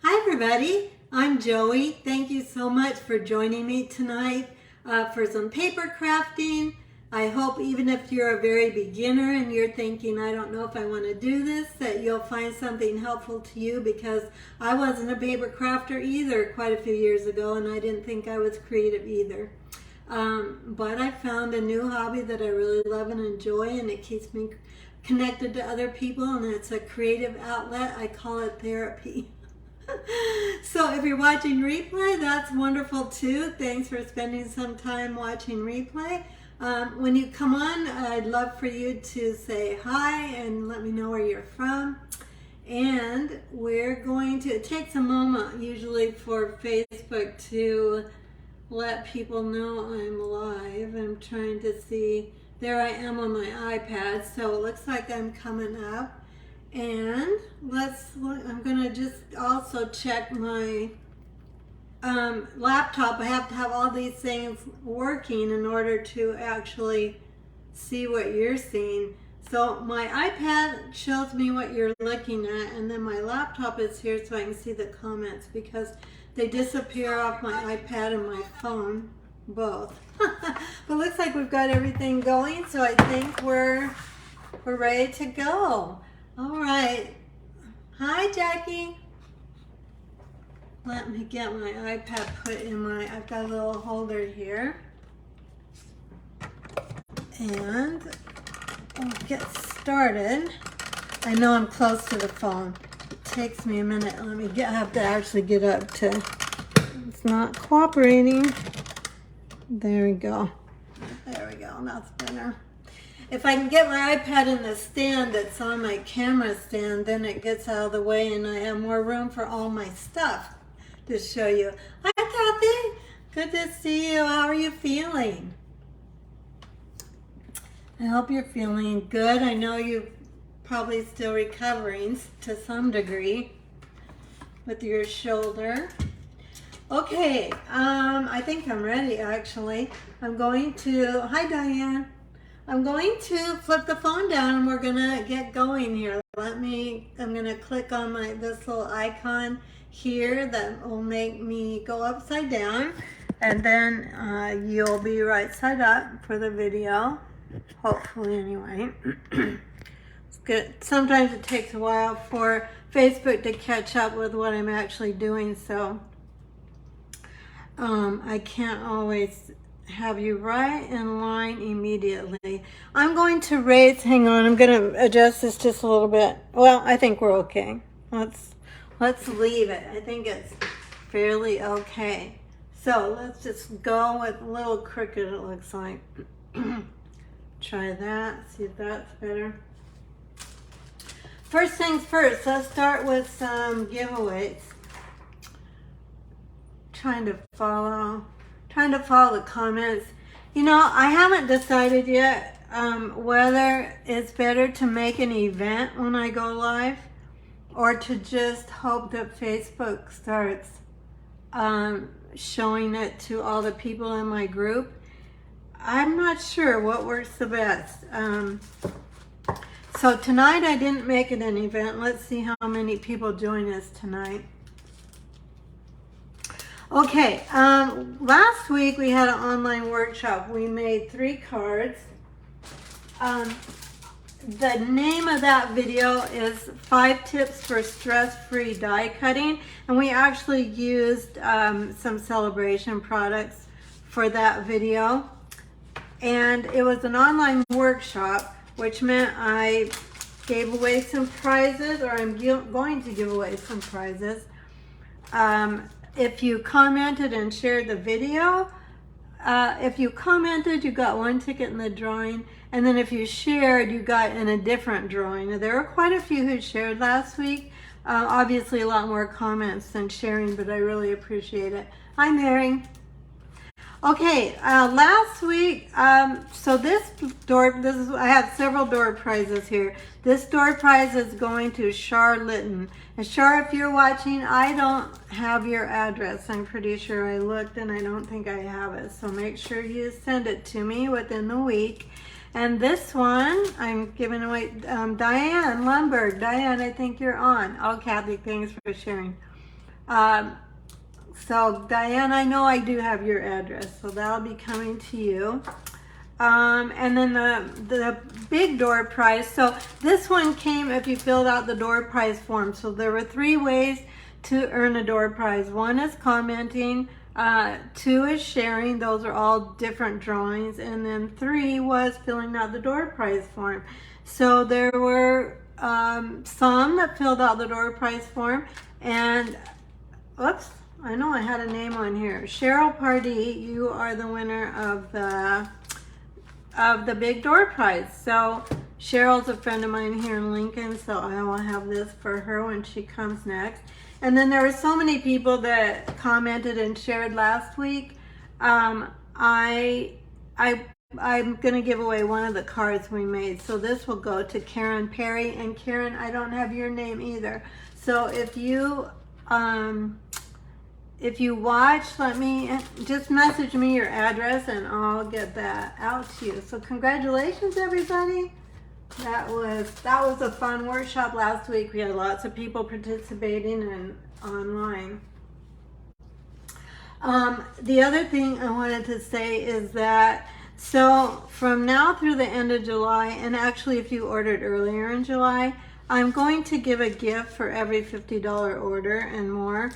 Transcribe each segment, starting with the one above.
Hi everybody, I'm Joey. Thank you so much for joining me tonight for some paper crafting. I hope even if you're a very beginner and you're thinking, I don't know if I want to do this, that you'll find something helpful to you, because I wasn't a paper crafter either quite a few years ago, and I didn't think I was creative either. But I found a new hobby that I really love and enjoy, and it keeps me connected to other people, and it's a creative outlet. I call it therapy. So if you're watching replay, that's wonderful too. Thanks for spending some time watching replay. When you come on, I'd love for you to say hi and let me know where you're from. And we're going to, it takes a moment usually for Facebook to let people know I'm live. I'm trying to see, there I am on my iPad, so it looks like I'm coming up. And I'm going to just also check my laptop. I have to have all these things working in order to actually see what you're seeing. So my iPad shows me what you're looking at, and then my laptop is here so I can see the comments, because they disappear off my iPad and my phone, both. But looks like we've got everything going, so I think we're ready to go. All right. Hi, Jackie. Let me get my iPad put in my, I've got a little holder here. And we'll get started. I know I'm close to the phone. It takes me a minute. Let me I have to actually get up to, it's not cooperating. There we go. There we go. That's better. If I can get my iPad in the stand that's on my camera stand, then it gets out of the way and I have more room for all my stuff to show you. Hi, Kathy. Good to see you. How are you feeling? I hope you're feeling good. I know you're probably still recovering to some degree with your shoulder. Okay, I think I'm ready actually. I'm going to, hi Diane. I'm going to flip the phone down and we're gonna get going here. I'm gonna click on this little icon here that will make me go upside down, and then you'll be right side up for the video, hopefully anyway. It's good. Sometimes it takes a while for Facebook to catch up with what I'm actually doing, so I can't always have you right in line immediately. I'm going to raise, hang on, I'm going to adjust this just a little bit. Well, I think we're okay. Let's leave it. I think it's fairly okay. So let's just go with a little crooked, it looks like. Try that, see if that's better. First things first, let's start with some giveaways. Trying to follow the comments. You know, I haven't decided yet whether it's better to make an event when I go live or to just hope that Facebook starts showing it to all the people in my group. I'm not sure what works the best. So tonight I didn't make it an event. Let's see how many people join us tonight. Okay, last week we had an online workshop. We made 3 cards. The name of that video is 5 Tips for Stress-Free Die Cutting, and we actually used some celebration products for that video. And it was an online workshop, which meant I gave away some prizes, or I'm going to give away some prizes. If you commented and shared the video, if you commented, you got 1 ticket in the drawing, and then if you shared, you got in a different drawing. Now, there were quite a few who shared last week. Obviously, a lot more comments than sharing, but I really appreciate it. Hi, Mary. Okay, last week, so I have several door prizes here. This door prize is going to Char Litton. And Char, if you're watching, I don't have your address. I'm pretty sure I looked and I don't think I have it. So make sure you send it to me within the week. And this one, I'm giving away, Diane Lundberg. Diane, I think you're on. Oh, Kathy, thanks for sharing. So Diane, I know I do have your address, so that'll be coming to you. And then the big door prize. So this one came if you filled out the door prize form. So there were 3 ways to earn a door prize. 1 is commenting, 2 is sharing. Those are all different drawings. And then 3 was filling out the door prize form. So there were some that filled out the door prize form, and oops, I know I had a name on here. Cheryl Pardee, you are the winner of the big door prize. So Cheryl's a friend of mine here in Lincoln, so I will have this for her when she comes next. And then there were so many people that commented and shared last week. I'm going to give away one of the cards we made. So this will go to Karen Perry. And Karen, I don't have your name either. So if you watch, just message me your address and I'll get that out to you. So congratulations, everybody. That was a fun workshop last week. We had lots of people participating and online. The other thing I wanted to say is that, so from now through the end of July, and actually if you ordered earlier in July, I'm going to give a gift for every $50 order and more.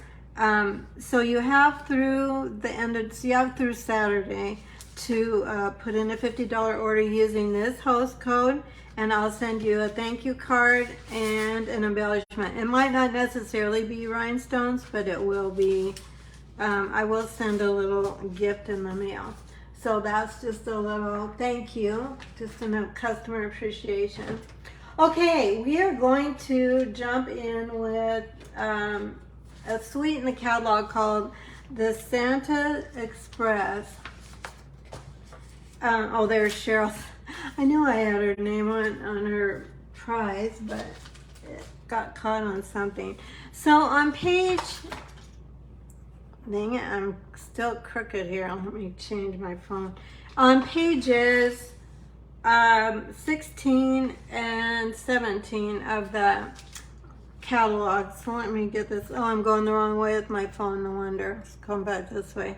So you have through through Saturday to put in a $50 order using this host code, and I'll send you a thank you card and an embellishment. It might not necessarily be rhinestones, but it will be. I will send a little gift in the mail. So that's just a little thank you, just a customer appreciation. Okay, we are going to jump in with a suite in the catalog called the Santa Express. Oh, there's Cheryl. I knew I had her name on her prize, but it got caught on something. So on page, dang it, I'm still crooked here. Let me change my phone. On pages 16 and 17 of the catalog. So let me get this. Oh, I'm going the wrong way with my phone. No wonder. Let's come back this way.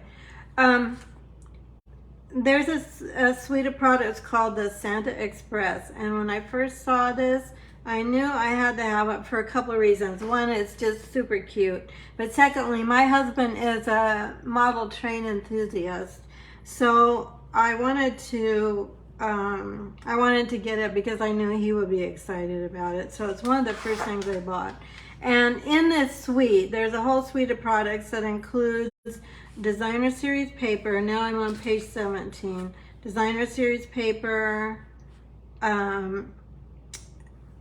There's a suite of products called the Santa Express, and when I first saw this, I knew I had to have it for a couple of reasons. One, it's just super cute, but secondly, my husband is a model train enthusiast, so I wanted to get it because I knew he would be excited about it. So it's one of the first things I bought. And in this suite, there's a whole suite of products that includes designer series paper. Now I'm on page 17. Designer series paper, and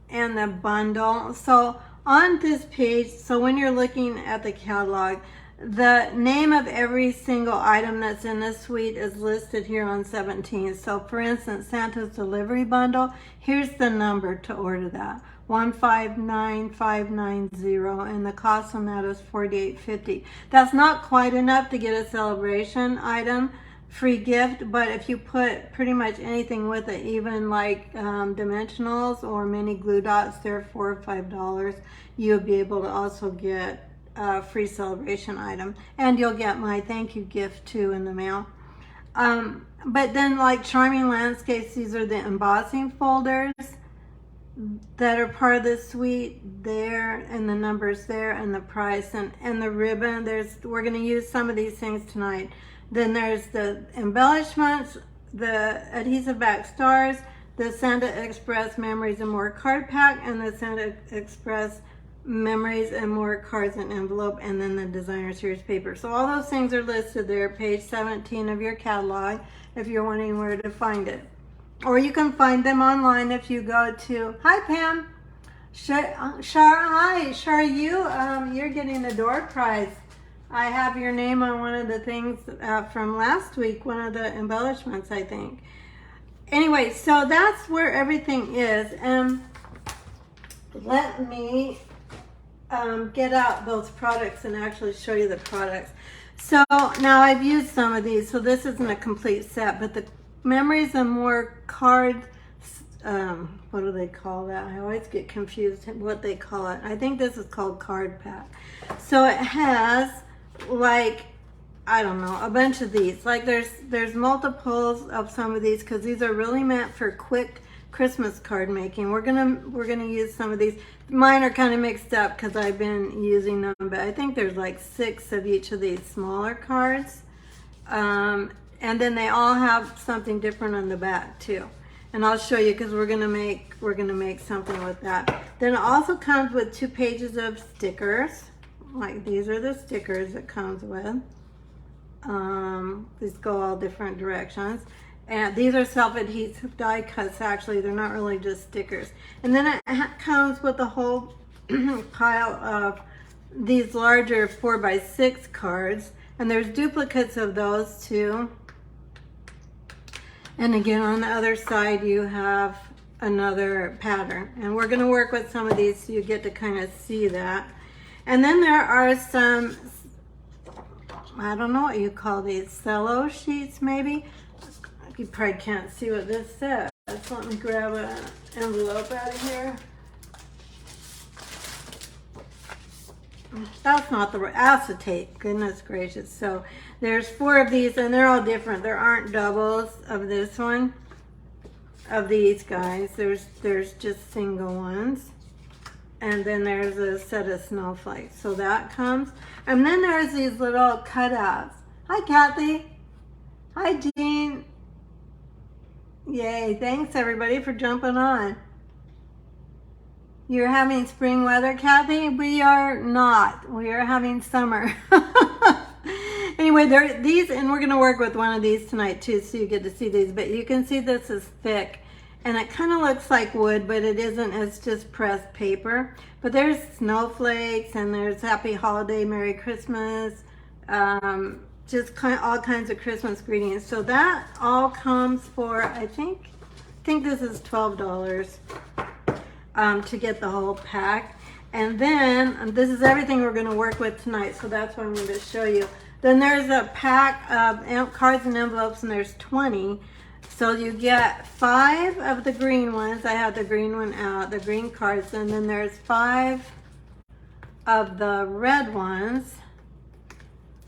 the bundle. So on this page, so when you're looking at the catalog, the name of every single item that's in this suite is listed here on 17. So for instance, Santa's delivery bundle, here's the number to order that. 159590, and the cost on that is $48.50. That's not quite enough to get a celebration item free gift, but if you put pretty much anything with it, even like dimensionals or mini glue dots, they're $4 or $5, you'll be able to also get a free celebration item, and you'll get my thank you gift too in the mail. But then like Charming Landscapes, these are the embossing folders that are part of the suite there, and the numbers there, and the price, and the ribbon. We're going to use some of these things tonight. Then there's the embellishments, the adhesive back stars, the Santa Express Memories and More card pack, and the Santa Express Memories and More cards and envelope, and then the designer series paper. So all those things are listed there, page 17 of your catalog, if you're wondering where to find it. Or you can find them online if you go to, hi Pam, hi, Shar, you're getting the door prize. I have your name on one of the things from last week, one of the embellishments, I think. Anyway, so that's where everything is, and let me get out those products and actually show you the products. So now I've used some of these, so this isn't a complete set, but the Memories and More card what do they call that? I always get confused what they call it. I think this is called card pack. So it has like, I don't know, a bunch of these. Like there's multiples of some of these because these are really meant for quick Christmas card making. We're gonna use some of these. Mine are kind of mixed up because I've been using them, but I think there's like 6 of each of these smaller cards. And then they all have something different on the back too. And I'll show you because we're gonna make something with that. Then it also comes with 2 pages of stickers. Like these are the stickers it comes with. These go all different directions. And these are self-adhesive die cuts, actually. They're not really just stickers. And then it comes with a whole pile of these larger 4x6 cards. And there's duplicates of those too. And again, on the other side, you have another pattern. And we're gonna work with some of these so you get to kind of see that. And then there are some, I don't know what you call these, cello sheets maybe. You probably can't see what this says. Let me grab an envelope out of here. That's not the right, acetate, goodness gracious. So there's 4 of these and they're all different. There aren't doubles of this one, of these guys. There's just single ones. And then there's a set of snowflakes. So that comes. And then there's these little cutouts. Hi, Kathy. Hi, Jean. Yay, thanks everybody for jumping on. You're having spring weather, Kathy? We are not. We are having summer. Anyway, there are these, and we're gonna work with one of these tonight too, so you get to see these, but you can see this is thick. And it kind of looks like wood, but it isn't. It's just pressed paper. But there's snowflakes, and there's Happy Holiday, Merry Christmas, just all kinds of Christmas greetings. So that all comes for, I think this is $12 to get the whole pack. And then this is everything we're going to work with tonight. So that's what I'm going to show you. Then there's a pack of cards and envelopes, and there's 20. So you get 5 of the green ones. I have the green one out, the green cards, and then there's 5 of the red ones,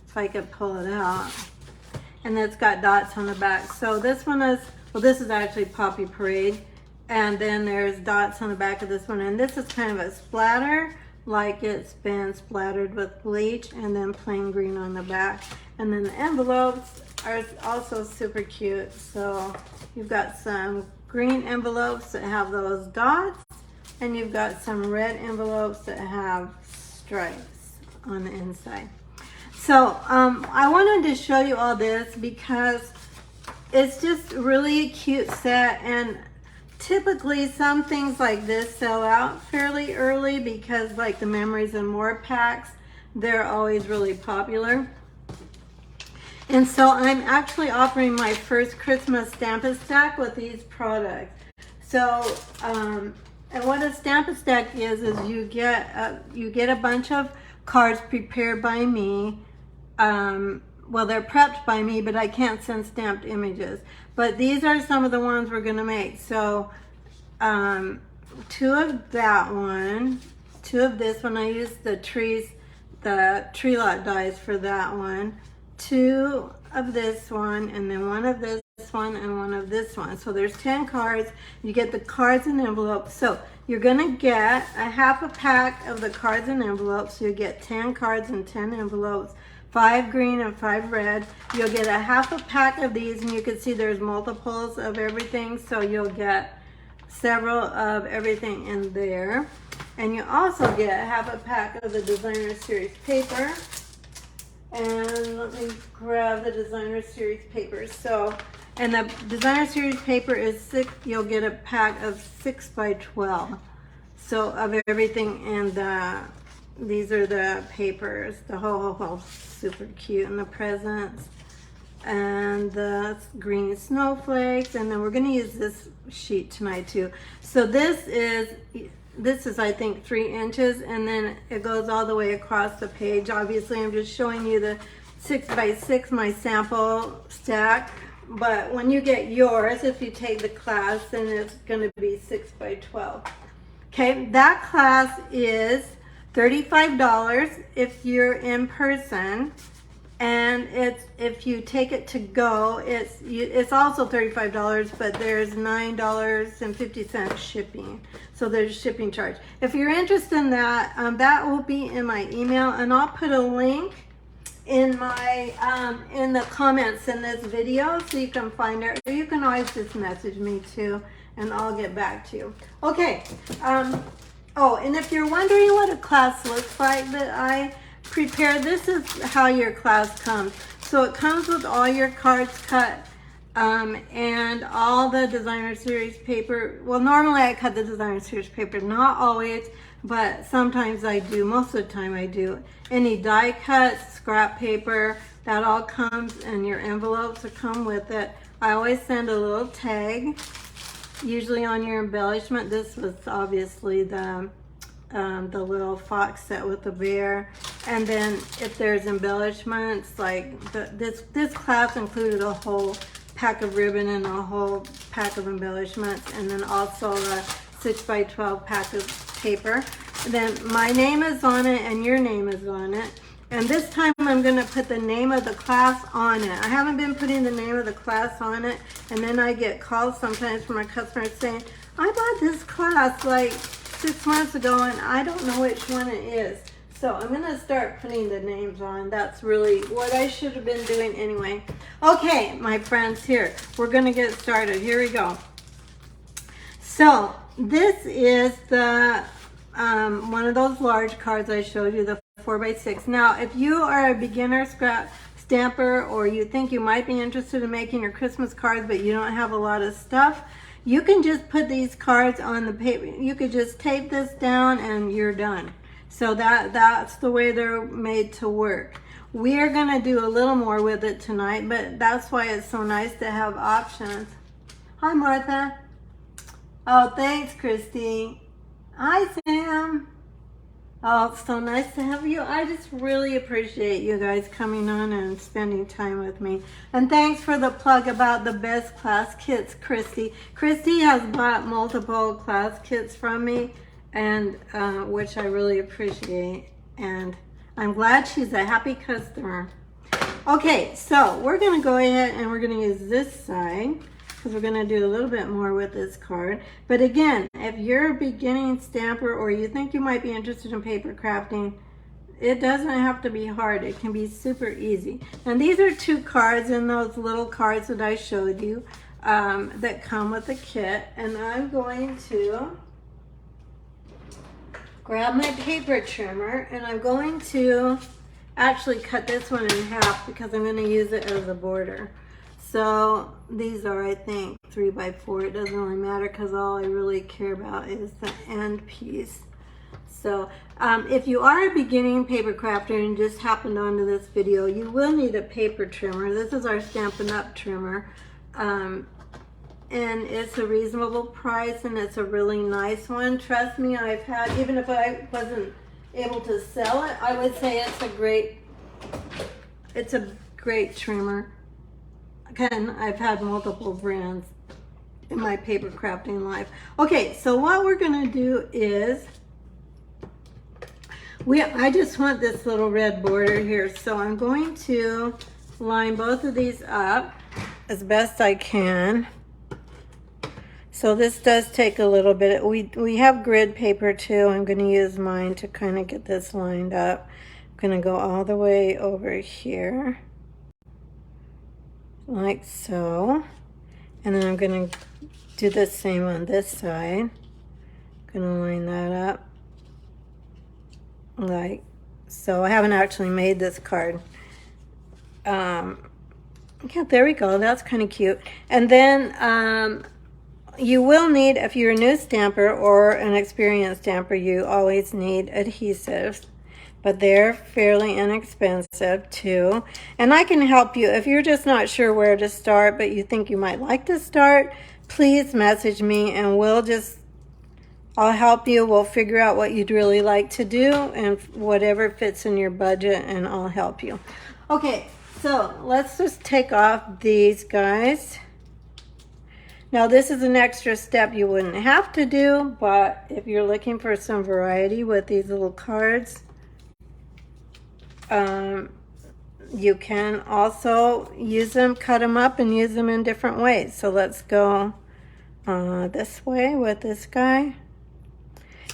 if I could pull it out. And it's got dots on the back. So this one is, well, this is actually Poppy Parade. And then there's dots on the back of this one. And this is kind of a splatter, like it's been splattered with bleach, and then plain green on the back. And then the envelopes are also super cute. So you've got some green envelopes that have those dots, and you've got some red envelopes that have stripes on the inside. So I wanted to show you all this because it's just really a cute set, and typically some things like this sell out fairly early because like the Memories and More packs, they're always really popular. And so I'm actually offering my first Christmas Stampin' Stack with these products. So, and what a Stampin' Stack is you get a bunch of cards prepared by me. Well, they're prepped by me, but I can't send stamped images. But these are some of the ones we're gonna make. So, 2 of that one, 2 of this one. I used the tree lot dies for that one. 2 of this one, and then 1 of this one, and 1 of this one. So there's 10 cards. You get the cards and envelopes. So you're gonna get a half a pack of the cards and envelopes. So you get 10 cards and 10 envelopes, 5 green and 5 red. You'll get a half a pack of these, and you can see there's multiples of everything. So you'll get several of everything in there. And you also get a half a pack of the Designer Series paper. And let me grab the Designer Series paper. So, and the Designer Series paper is 6, you'll get a pack of 6 by 12. So of everything, and these are the papers, the whole super cute, and the presents, and the green snowflakes, and then we're gonna use this sheet tonight too. So this is I think 3 inches, and then it goes all the way across the page. Obviously I'm just showing you the 6 by 6, my sample stack, but when you get yours, if you take the class, then it's going to be 6 by 12. Okay, that class is $35 if you're in person, and if you take it to go, it's also $35, but there's $9.50 shipping. So there's a shipping charge. If you're interested in that, that will be in my email, and I'll put a link in my in the comments in this video so you can find it. Or you can always just message me too, and I'll get back to you. Okay. Oh, and if you're wondering what a class looks like that I prepare, this is how your class comes. So it comes with all your cards cut and all the designer series paper. Well, normally I cut the designer series paper, not always, but sometimes I do. Most of the time I do. Any die cuts, scrap paper, that all comes, and your envelopes will come with it. I always send a little tag, usually on your embellishment. This was obviously the little fox set with the bear. And then if there's embellishments, like this class included a whole pack of ribbon and a whole pack of embellishments, and then also a 6 by 12 pack of paper. And then my name is on it and your name is on it. And this time I'm going to put the name of the class on it. I haven't been putting the name of the class on it, and then I get calls sometimes from my customers saying, I bought this class like 6 months ago and I don't know which one it is. So I'm going to start putting the names on. That's really what I should have been doing anyway. Okay, my friends, here. We're going to get started. Here we go. So this is the one of those large cards I showed you, the 4x6. Now, if you are a beginner scrap stamper, or you think you might be interested in making your Christmas cards but you don't have a lot of stuff, you can just put these cards on the paper. You could just tape this down and you're done. So that's the way they're made to work. We are going to do a little more with it tonight, but that's why it's so nice to have options. Hi, Martha. Oh, thanks, Christy. Hi, Sam. Oh, it's so nice to have you. I just really appreciate you guys coming on and spending time with me. And thanks for the plug about the best class kits, Christy. Christy has bought multiple class kits from me, and which I really appreciate. And I'm glad she's a happy customer. Okay, so we're going to go ahead and we're going to use this side, because we're going to do a little bit more with this card. But again, if you're a beginning stamper or you think you might be interested in paper crafting, it doesn't have to be hard. It can be super easy. And these are 2 cards in those little cards that I showed you that come with the kit. And I'm going to grab my paper trimmer, and I'm going to actually cut this one in half because I'm going to use it as a border. So these are, I think, 3 by 4. It doesn't really matter because all I really care about is the end piece. So if you are a beginning paper crafter and just happened onto this video, you will need a paper trimmer. This is our Stampin Up Trimmer. And it's a reasonable price, and it's a really nice one. Trust me, I've had, even if I wasn't able to sell it, I would say it's a great trimmer. Again, I've had multiple brands in my paper crafting life. Okay, so what we're going to do is, I just want this little red border here, so I'm going to line both of these up as best I can. So this does take a little bit. We have grid paper too. I'm going to use mine to kind of get this lined up. I'm going to go all the way over here, like so. And then I'm going to do the same on this side. I'm going to line that up like so. I haven't actually made this card. Yeah, there we go. That's kind of cute. And then you will need, if you're a new stamper or an experienced stamper, you always need adhesives, but they're fairly inexpensive too. And I can help you if you're just not sure where to start, but you think you might like to start. Please message me and I'll help you. We'll figure out what you'd really like to do and whatever fits in your budget, and I'll help you. Okay, So let's just take off these guys. Now this is an extra step you wouldn't have to do, but if you're looking for some variety with these little cards, you can also use them, cut them up, and use them in different ways. So let's go this way with this guy.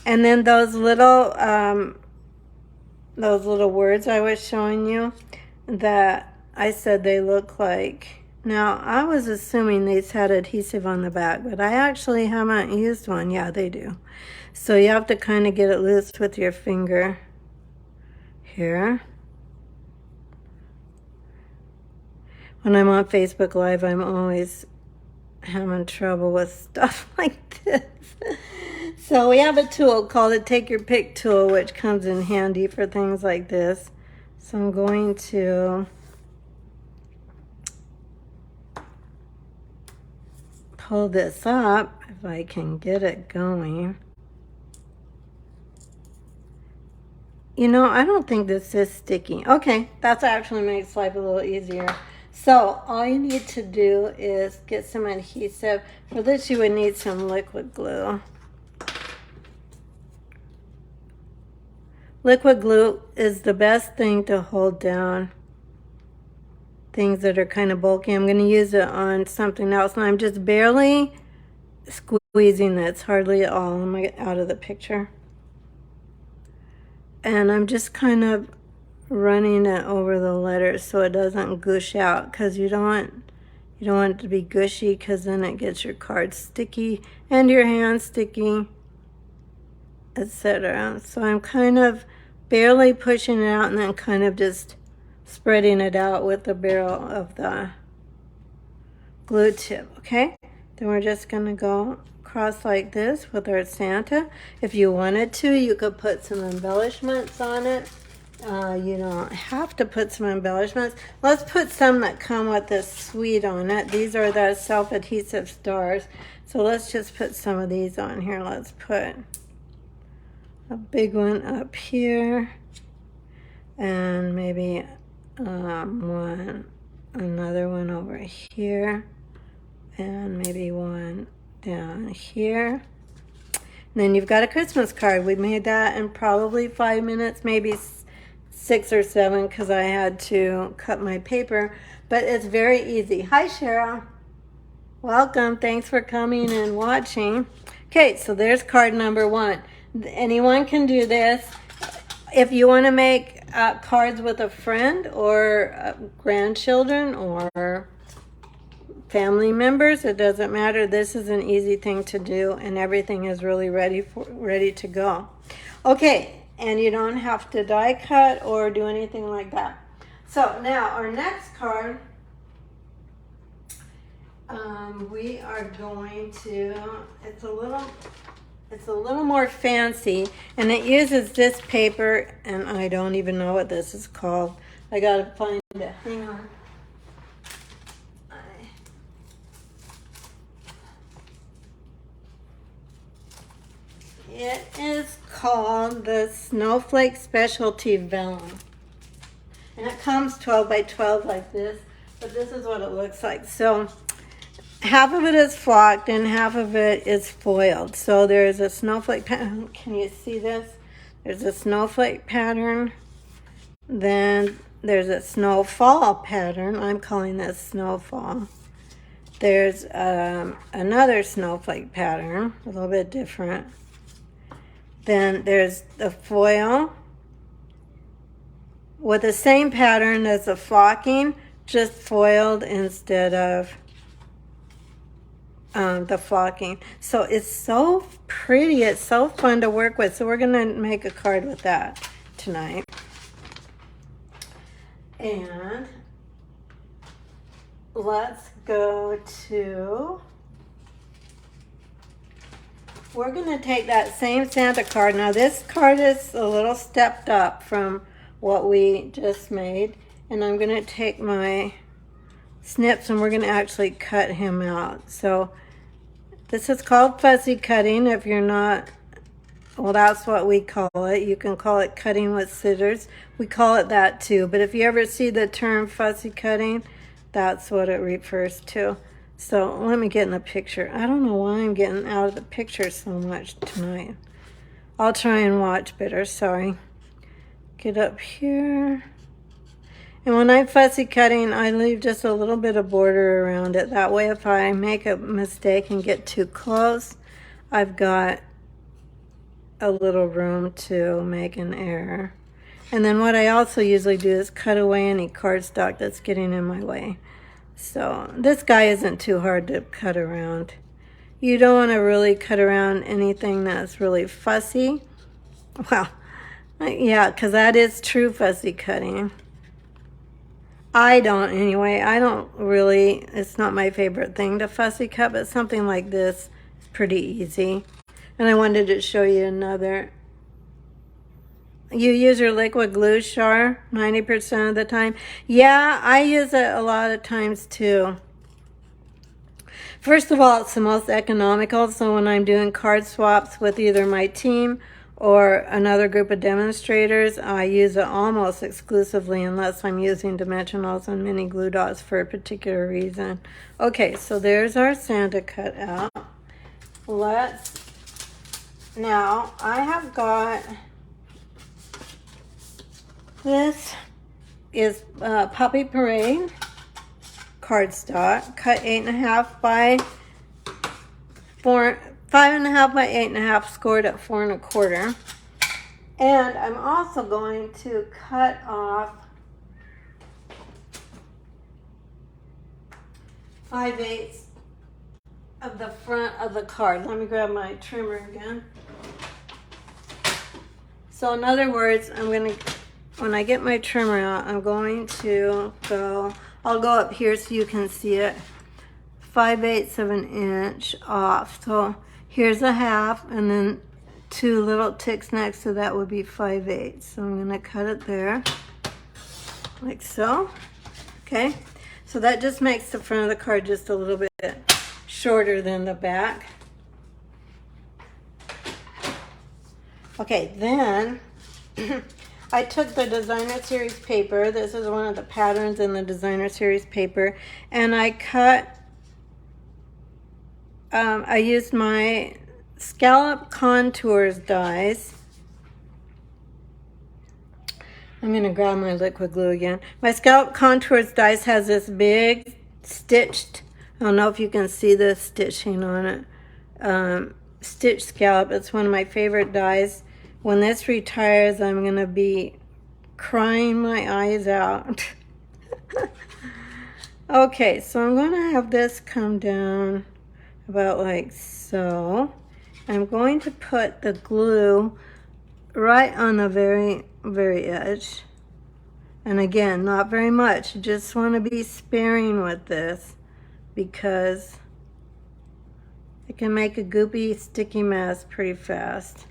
And then those little words I was showing you that I said they look like. Now, I was assuming these had adhesive on the back, but I actually haven't used one. Yeah, they do. So you have to kind of get it loose with your finger here. When I'm on Facebook Live, I'm always having trouble with stuff like this. So we have a tool called a Take Your Pick tool, which comes in handy for things like this. So I'm going to pull this up, if I can get it going. You know, I don't think this is sticky. Okay, that actually makes life a little easier. So all you need to do is get some adhesive. For this, you would need some liquid glue. Liquid glue is the best thing to hold down things that are kind of bulky. I'm going to use it on something else, and I'm just barely squeezing this, hardly at all. I'm going to get out of the picture. And I'm just kind of running it over the letters so it doesn't goosh out, because you don't want it to be gushy, because then it gets your card sticky and your hand sticky, etc. So I'm kind of barely pushing it out and then kind of just spreading it out with the barrel of the glue tip. Okay, then we're just going to go across like this with our Santa. If you wanted to, you could put some embellishments on it. You don't have to put some embellishments. Let's put some that come with this suite on it. These are the Self-Adhesive Stars. So let's just put some of these on here. Let's put a big one up here, and maybe another one over here, and maybe one down here. And then you've got a Christmas card. We made that in probably 5 minutes, maybe 6 or 7, because I had to cut my paper, but it's very easy. Hi, Cheryl. Welcome. Thanks for coming and watching. Okay, so there's card number 1. Anyone can do this. If you want to make cards with a friend or grandchildren or family members, it doesn't matter. This is an easy thing to do, and everything is really ready to go. Okay, and you don't have to die cut or do anything like that. So now our next card, we are going to, it's a little more fancy, and it uses this paper, and I don't even know what this is called. I gotta find it. Hang on. It is called the Snowflake Specialty Vellum. And it comes 12 by 12 like this, but this is what it looks like. So half of it is flocked and half of it is foiled. So there's a snowflake pattern. Can you see this? There's a snowflake pattern. Then there's a snowfall pattern. I'm calling this snowfall. There's another snowflake pattern, a little bit different. Then there's the foil with the same pattern as the flocking, just foiled instead of the flocking. So it's so pretty. It's so fun to work with. So we're going to make a card with that tonight. And let's go to... We're going to take that same Santa card. Now this card is a little stepped up from what we just made. And I'm going to take my snips and we're going to actually cut him out. So this is called fussy cutting if you're not Well, that's what we call it. You can call it cutting with scissors. We call it that too. But if you ever see the term fussy cutting, that's what it refers to. So let me get in the picture. I don't know why I'm getting out of the picture so much tonight. I'll try and watch better, sorry. Get up here. And when I'm fussy cutting, I leave just a little bit of border around it. That way if I make a mistake and get too close, I've got a little room to make an error. And then what I also usually do is cut away any cardstock that's getting in my way. So this guy isn't too hard to cut around. You don't want to really cut around anything that's really fussy. Well, yeah, because that is true fussy cutting. I don't anyway. I don't really, it's not my favorite thing to fussy cut, but something like this is pretty easy. And I wanted to show you another. You use your liquid glue, Char, 90% of the time. Yeah, I use it a lot of times too. First of all, it's the most economical, so when I'm doing card swaps with either my team or another group of demonstrators, I use it almost exclusively unless I'm using dimensionals and mini glue dots for a particular reason. Okay, so there's our Santa cut out. Now I have got, this is Puppy Parade cardstock, cut 8.5 by 4, 5.5 by 8.5, scored at 4 1/4. And I'm also going to cut off 5/8 of the front of the card. Let me grab my trimmer again. So in other words, when I get my trimmer out, I'm going to go, I'll go up here so you can see it, 5/8 of an inch off. So here's a half, and then 2 little ticks next to that would be 5/8. So I'm going to cut it there, like so. Okay, so that just makes the front of the card just a little bit shorter than the back. Okay, then I took the designer series paper. This is one of the patterns in the designer series paper, and I cut, I used my Scallop Contours dies. I'm going to grab my liquid glue again. My Scallop Contours dies has this big stitched, I don't know if you can see the stitching on it, stitched scallop. It's one of my favorite dies. When this retires, I'm going to be crying my eyes out. Okay, so I'm going to have this come down about like so. I'm going to put the glue right on the very, very edge. And again, not very much. You just want to be sparing with this because it can make a goopy, sticky mess pretty fast.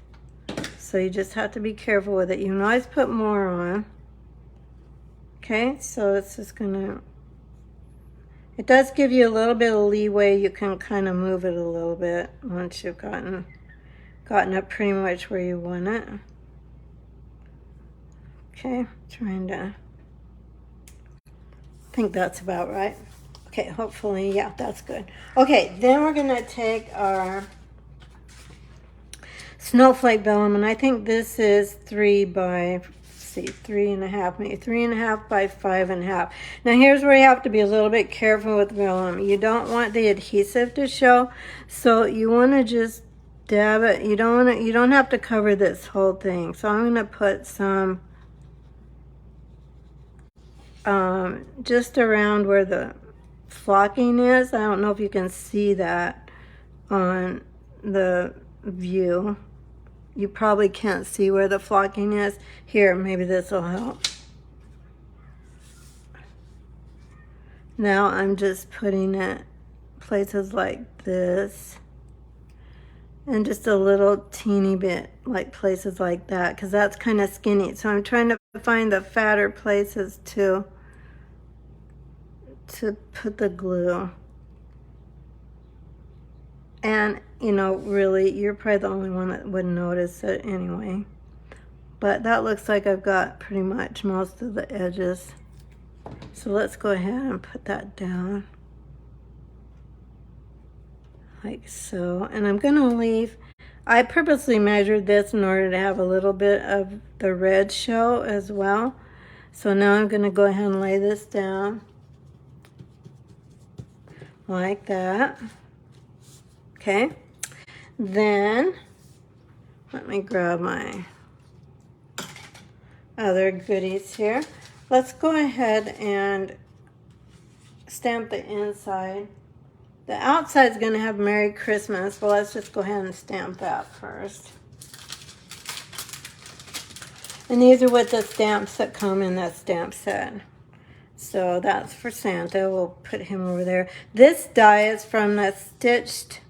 So you just have to be careful with it. You can always put more on. Okay, so it's just gonna, it does give you a little bit of leeway. You can kind of move it a little bit once you've gotten it pretty much where you want it. Okay, trying to, I think that's about right. Okay, hopefully, yeah, that's good. Okay, then we're gonna take our Snowflake Vellum, and I think this is 3 by, see, 3.5, maybe 3.5 by 5.5. Now here's where you have to be a little bit careful with vellum. You don't want the adhesive to show, so you want to just dab it. You don't have to cover this whole thing. So I'm going to put some just around where the flocking is. I don't know if you can see that on the view. You probably can't see where the flocking is. Here, maybe this will help. Now I'm just putting it places like this, and just a little teeny bit like places like that, because that's kind of skinny. So I'm trying to find the fatter places to put the glue. And, you know, really, you're probably the only one that would notice it anyway. But that looks like I've got pretty much most of the edges. So let's go ahead and put that down. Like so. And I'm going to leave, I purposely measured this in order to have a little bit of the red show as well. So now I'm going to go ahead and lay this down. Like that. Okay. Then, let me grab my other goodies here. Let's go ahead and stamp the inside. The outside's going to have Merry Christmas, but let's just go ahead and stamp that first. And these are with the stamps that come in that stamp set. So that's for Santa. We'll put him over there. This die is from the Stitched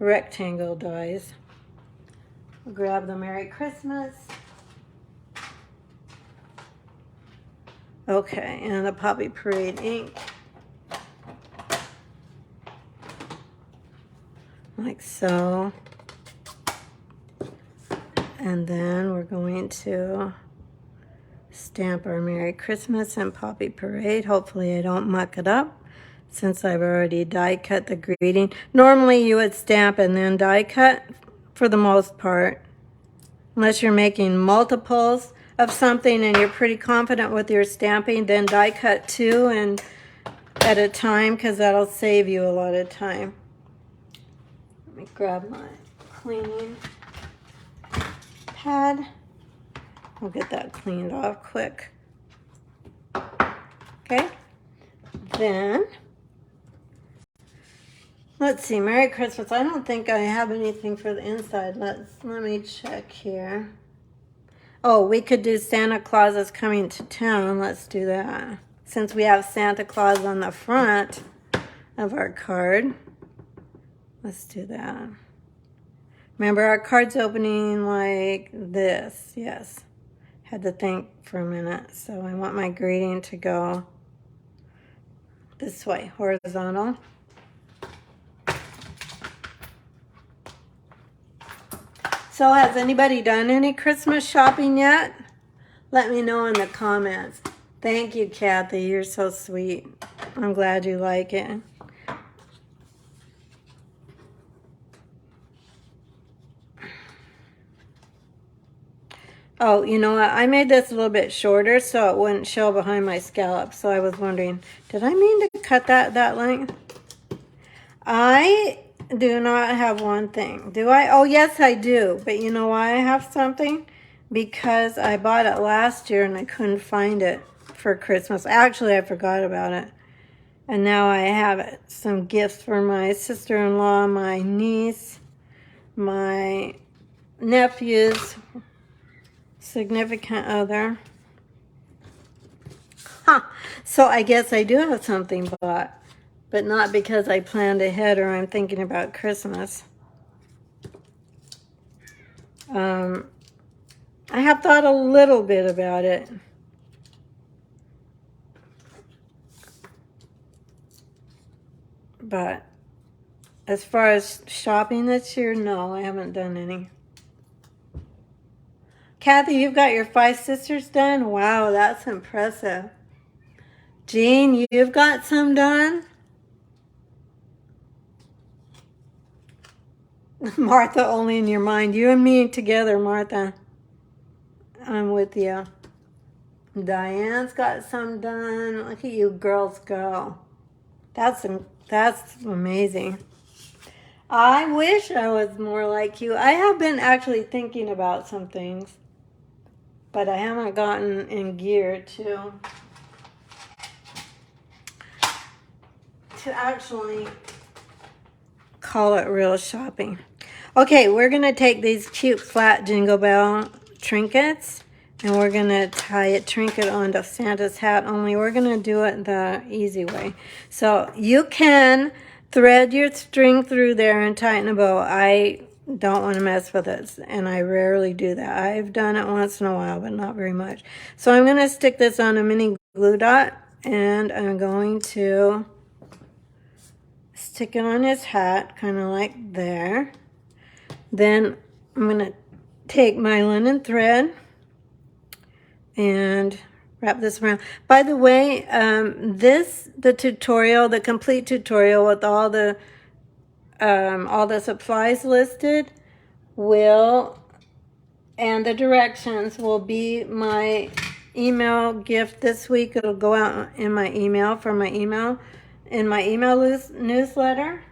Rectangle dies. We'll grab the Merry Christmas. Okay, and the Poppy Parade ink. Like so. And then we're going to stamp our Merry Christmas and Poppy Parade. Hopefully I don't muck it up since I've already die cut the greeting. Normally you would stamp and then die cut for the most part. Unless you're making multiples of something and you're pretty confident with your stamping, then die cut two and at a time, because that'll save you a lot of time. Let me grab my cleaning pad. I'll get that cleaned off quick. Okay. Then, let's see, Merry Christmas. I don't think I have anything for the inside. Let me check here. Oh, we could do Santa Claus is coming to town. Let's do that. Since we have Santa Claus on the front of our card. Let's do that. Remember, our card's opening like this. Yes. Had to think for a minute. So I want my greeting to go this way, horizontal. So has anybody done any Christmas shopping yet? Let me know in the comments. Thank you, Kathy. You're so sweet. I'm glad you like it. Oh, you know what? I made this a little bit shorter so it wouldn't show behind my scallop. So I was wondering, did I mean to cut that length? I do not have one thing. Do I? Oh, yes, I do. But you know why I have something? Because I bought it last year and I couldn't find it for Christmas. Actually, I forgot about it. And now I have it. Some gifts for my sister-in-law, my niece, my nephew's significant other. Huh. So I guess I do have something bought. But not because I planned ahead or I'm thinking about Christmas. I have thought a little bit about it. But as far as shopping this year, no, I haven't done any. Kathy, you've got your 5 sisters done? Wow, that's impressive. Jean, you've got some done? Martha, only in your mind. You and me together, Martha. I'm with you. Diane's got some done. Look at you girls go. That's amazing. I wish I was more like you. I have been actually thinking about some things, but I haven't gotten in gear to actually call it real shopping. Okay, we're going to take these cute flat Jingle Bell trinkets and we're going to tie a trinket onto Santa's hat, only we're going to do it the easy way. So you can thread your string through there and tie it in a bow. I don't want to mess with it, and I rarely do that. I've done it once in a while, but not very much. So I'm going to stick this on a mini glue dot, and I'm going to stick it on his hat, kind of like there. Then I'm going to take my linen thread and wrap this around. By the way, the tutorial, the complete tutorial with all the supplies listed and the directions will be my email gift this week. It'll go out in my email in my email newsletter.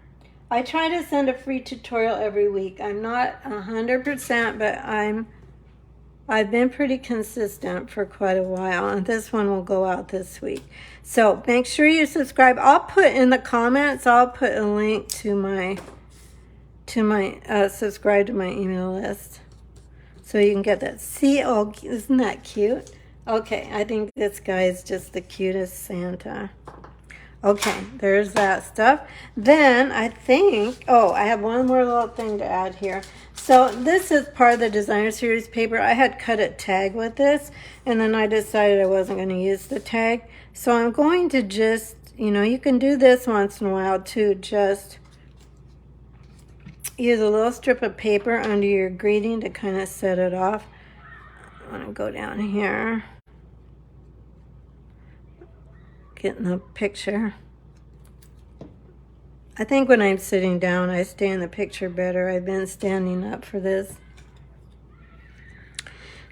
I try to send a free tutorial every week. I'm not 100%, but I've been pretty consistent for quite a while, and this one will go out this week. So make sure you subscribe. I'll put in the comments, I'll put a link to my subscribe to my email list, so you can get that. See, oh, isn't that cute? Okay, I think this guy is just the cutest Santa. Okay, there's that stuff. Then I think, oh, I have one more little thing to add here. So this is part of the designer series paper. I had cut a tag with this, and then I decided I wasn't going to use the tag. So I'm going to just, you can do this once in a while too. Just use a little strip of paper under your greeting to kind of set it off. I want to go down here. Get in the picture. I think when I'm sitting down, I stay in the picture better. I've been standing up for this.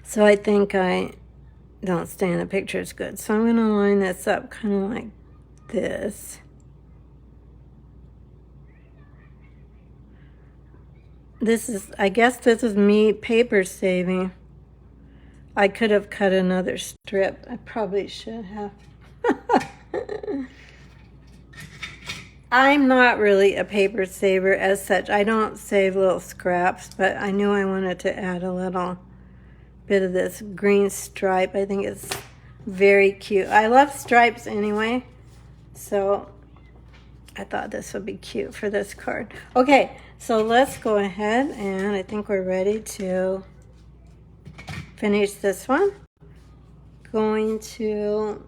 So I think I don't stay in the picture as good. So I'm going to line this up kind of like this. I guess this is me paper saving. I could have cut another strip. I probably should have. I'm not really a paper saver as such. I don't save little scraps, but I knew I wanted to add a little bit of this green stripe. I think it's very cute. I love stripes anyway, so I thought this would be cute for this card. Okay, so let's go ahead, and I think we're ready to finish this one. Going to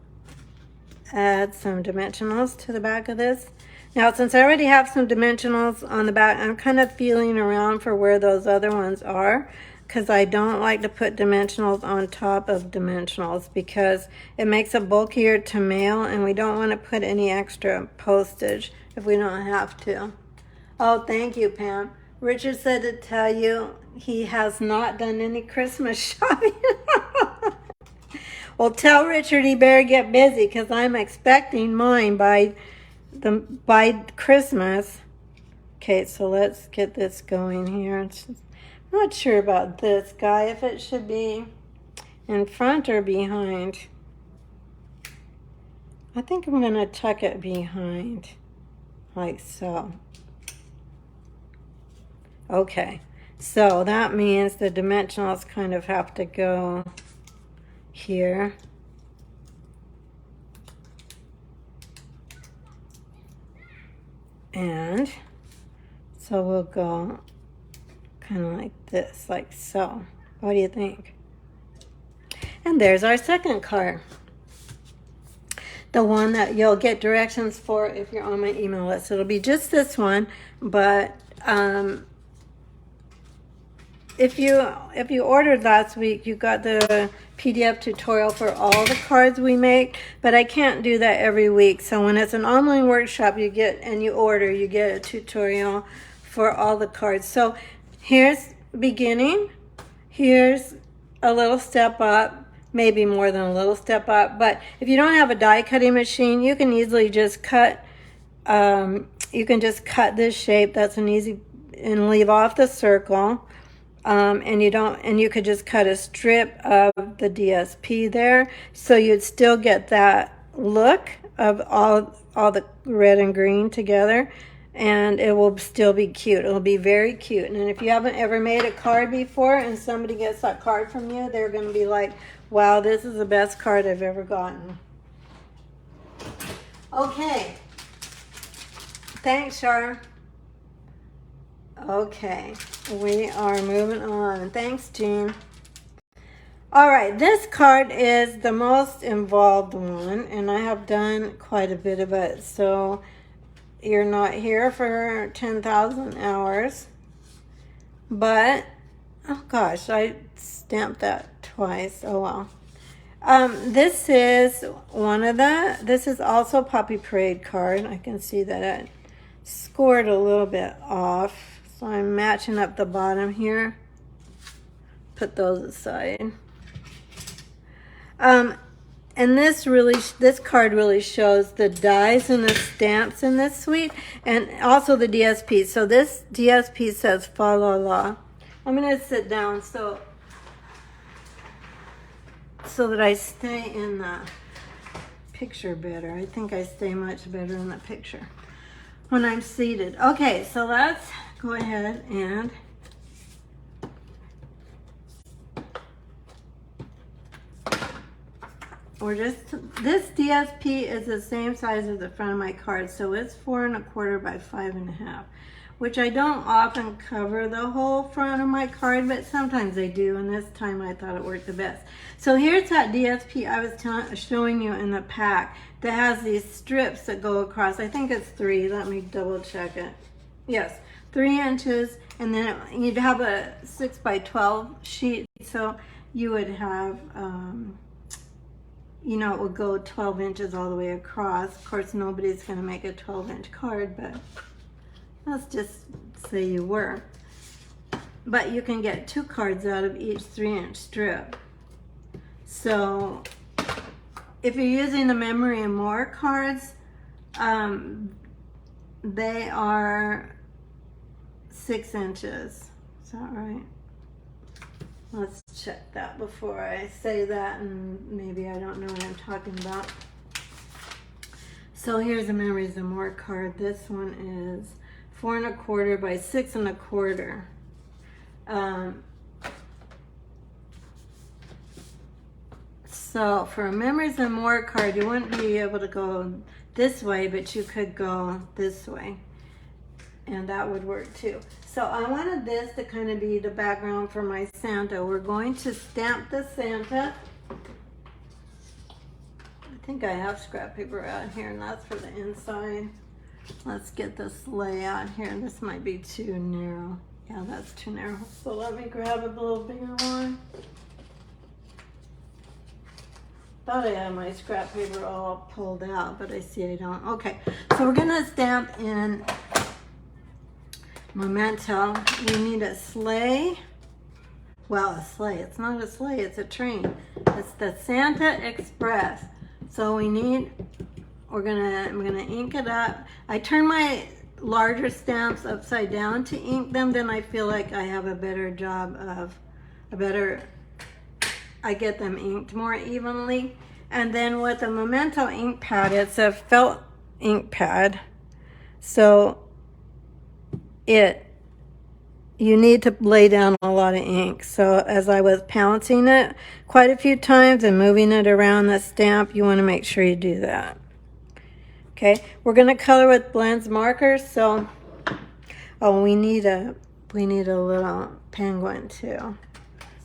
add some dimensionals to the back of this. Now, since I already have some dimensionals on the back, I'm kind of feeling around for where those other ones are, because I don't like to put dimensionals on top of dimensionals because it makes it bulkier to mail, and we don't want to put any extra postage if we don't have to. Oh, thank you, Pam. Richard said to tell you he has not done any Christmas shopping. Well, tell Richard he better get busy, because I'm expecting mine by Christmas. Okay, so let's get this going here. I'm not sure about this guy, if it should be in front or behind. I think I'm going to tuck it behind, like so. Okay, so that means the dimensionals kind of have to go here. And so we'll go kind of like this, like so. What do you think? And there's our second card. The one that you'll get directions for if you're on my email list. It'll be just this one, but if you ordered last week, you got the PDF tutorial for all the cards we make, but I can't do that every week. So when it's an online workshop, you get a tutorial for all the cards. So here's beginning, here's a little step up, maybe more than a little step up, but if you don't have a die cutting machine, you can easily just cut, this shape. That's an easy, and leave off the circle. And you could just cut a strip of the DSP there, so you'd still get that look of all the red and green together, and it will still be cute. It'll be very cute. And if you haven't ever made a card before and somebody gets that card from you, they're going to be like, wow, this is the best card I've ever gotten. Okay. Thanks, Char. Okay, we are moving on. Thanks, Jean. All right, this card is the most involved one, and I have done quite a bit of it. So you're not here for 10,000 hours. But, oh gosh, I stamped that twice. Oh well. This is this is also Poppy Parade card. I can see that it scored a little bit off. So I'm matching up the bottom here. Put those aside. And this card really shows the dies and the stamps in this suite, and also the DSP. So this DSP says fa la la. I'm gonna sit down so that I stay in the picture better. I think I stay much better in the picture when I'm seated. Okay, so let's go ahead and this DSP is the same size as the front of my card, so it's 4 1/4 by 5 1/2, which I don't often cover the whole front of my card, but sometimes I do, and this time I thought it worked the best. So here's that DSP I was showing you in the pack that has these strips that go across. I think it's 3. Let me double check it. Yes, 3 inches, and then you'd have a 6 by 12 sheet, so you would have you know, it would go 12 inches all the way across. Of course, nobody's going to make a 12-inch card, but let's just say you were. But you can get 2 cards out of each 3-inch strip. So if you're using the Memory and More cards, they are 6 inches. Is that right? Let's check that before I say that, and maybe I don't know what I'm talking about. So here's a Memories and More card. This one is 4 1/4 by 6 1/4. So for a Memories and More card, you wouldn't be able to go this way, but you could go this way, and that would work too. So I wanted this to kind of be the background for my Santa. We're going to stamp the Santa. I think I have scrap paper out here, and that's for the inside. Let's get this layout here. This might be too narrow. Yeah, that's too narrow. So let me grab a little bigger one. Thought I had my scrap paper all pulled out, but I see I don't. Okay, so we're gonna stamp in Memento. We need a sleigh. Well, a sleigh. It's not a sleigh, it's a train. It's the Santa Express. So I'm gonna ink it up. I turn my larger stamps upside down to ink them, then I feel like I have a better job of I get them inked more evenly. And then with the Memento ink pad, it's a felt ink pad. So you need to lay down a lot of ink. So as I was pouncing it quite a few times and moving it around the stamp, you want to make sure you do that. Okay, we're going to color with blends markers. So, oh, we need a little penguin too.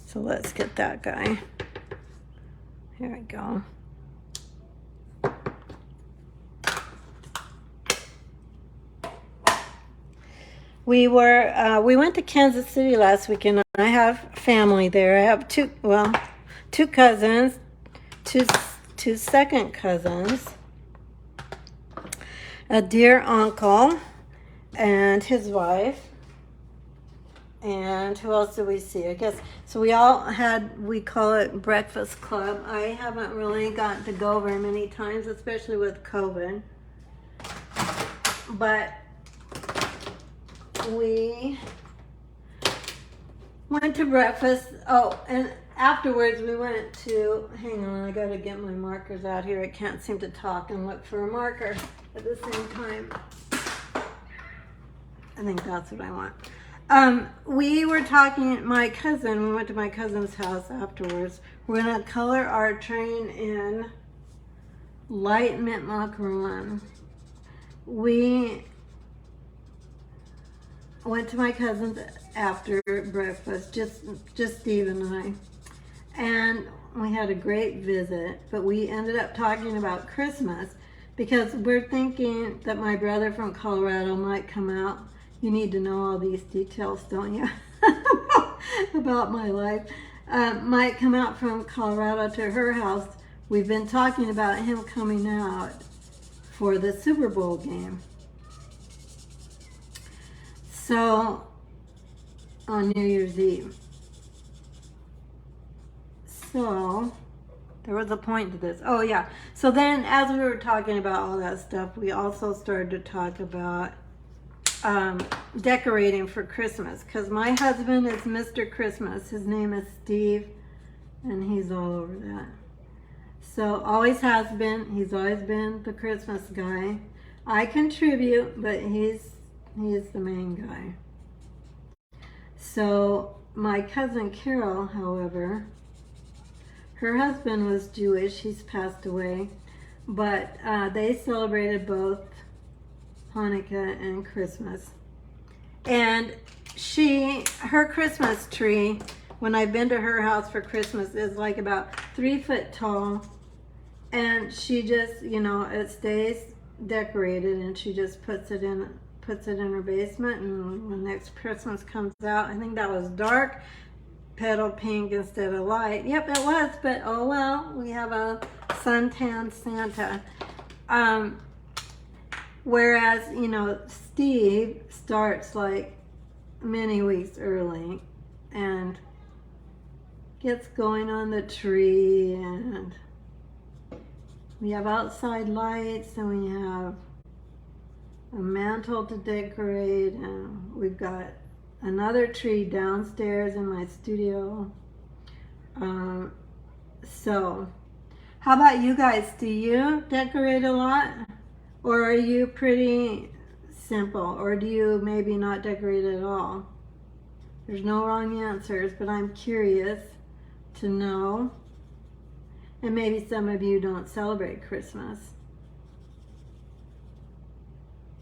So let's get that guy. Here we go. We went to Kansas City last weekend. I have family there. I have two cousins, two second cousins, a dear uncle and his wife, and who else do we see? I guess, so we call it Breakfast Club. I haven't really gotten to go very many times, especially with COVID, but we went to breakfast. Oh, and afterwards we went to, hang on, I gotta get my markers out here. I can't seem to talk and look for a marker at the same time. I think that's what I want. We were talking, we went to my cousin's house afterwards. We're gonna color our train in light mint macaron. We went to my cousin's after breakfast, just Steve and I, and we had a great visit, but we ended up talking about Christmas because we're thinking that my brother from Colorado might come out. You need to know all these details, don't you? About my life. Might come out from Colorado to her house. We've been talking about him coming out for the Super Bowl game. So, on New Year's Eve. So, there was a point to this. Oh yeah. So then as we were talking about all that stuff, we also started to talk about decorating for Christmas. Because my husband is Mr. Christmas. His name is Steve. And he's all over that. So always has been. He's always been the Christmas guy. I contribute, but he's the main guy. So my cousin Carol, however, her husband was Jewish. He's passed away. But they celebrated both Hanukkah and Christmas. And her Christmas tree, when I've been to her house for Christmas, is like about 3 foot tall. And she just, it stays decorated, and she just puts it in her basement. And when next Christmas comes out, I think that was dark petal pink instead of light. Yep, it was, but oh well, we have a suntan Santa. Whereas, Steve starts like many weeks early and gets going on the tree, and we have outside lights, and we have a mantle to decorate, and we've got another tree downstairs in my studio. So how about you guys? Do you decorate a lot, or are you pretty simple, or do you maybe not decorate at all? There's no wrong answers, but I'm curious to know. And maybe some of you don't celebrate Christmas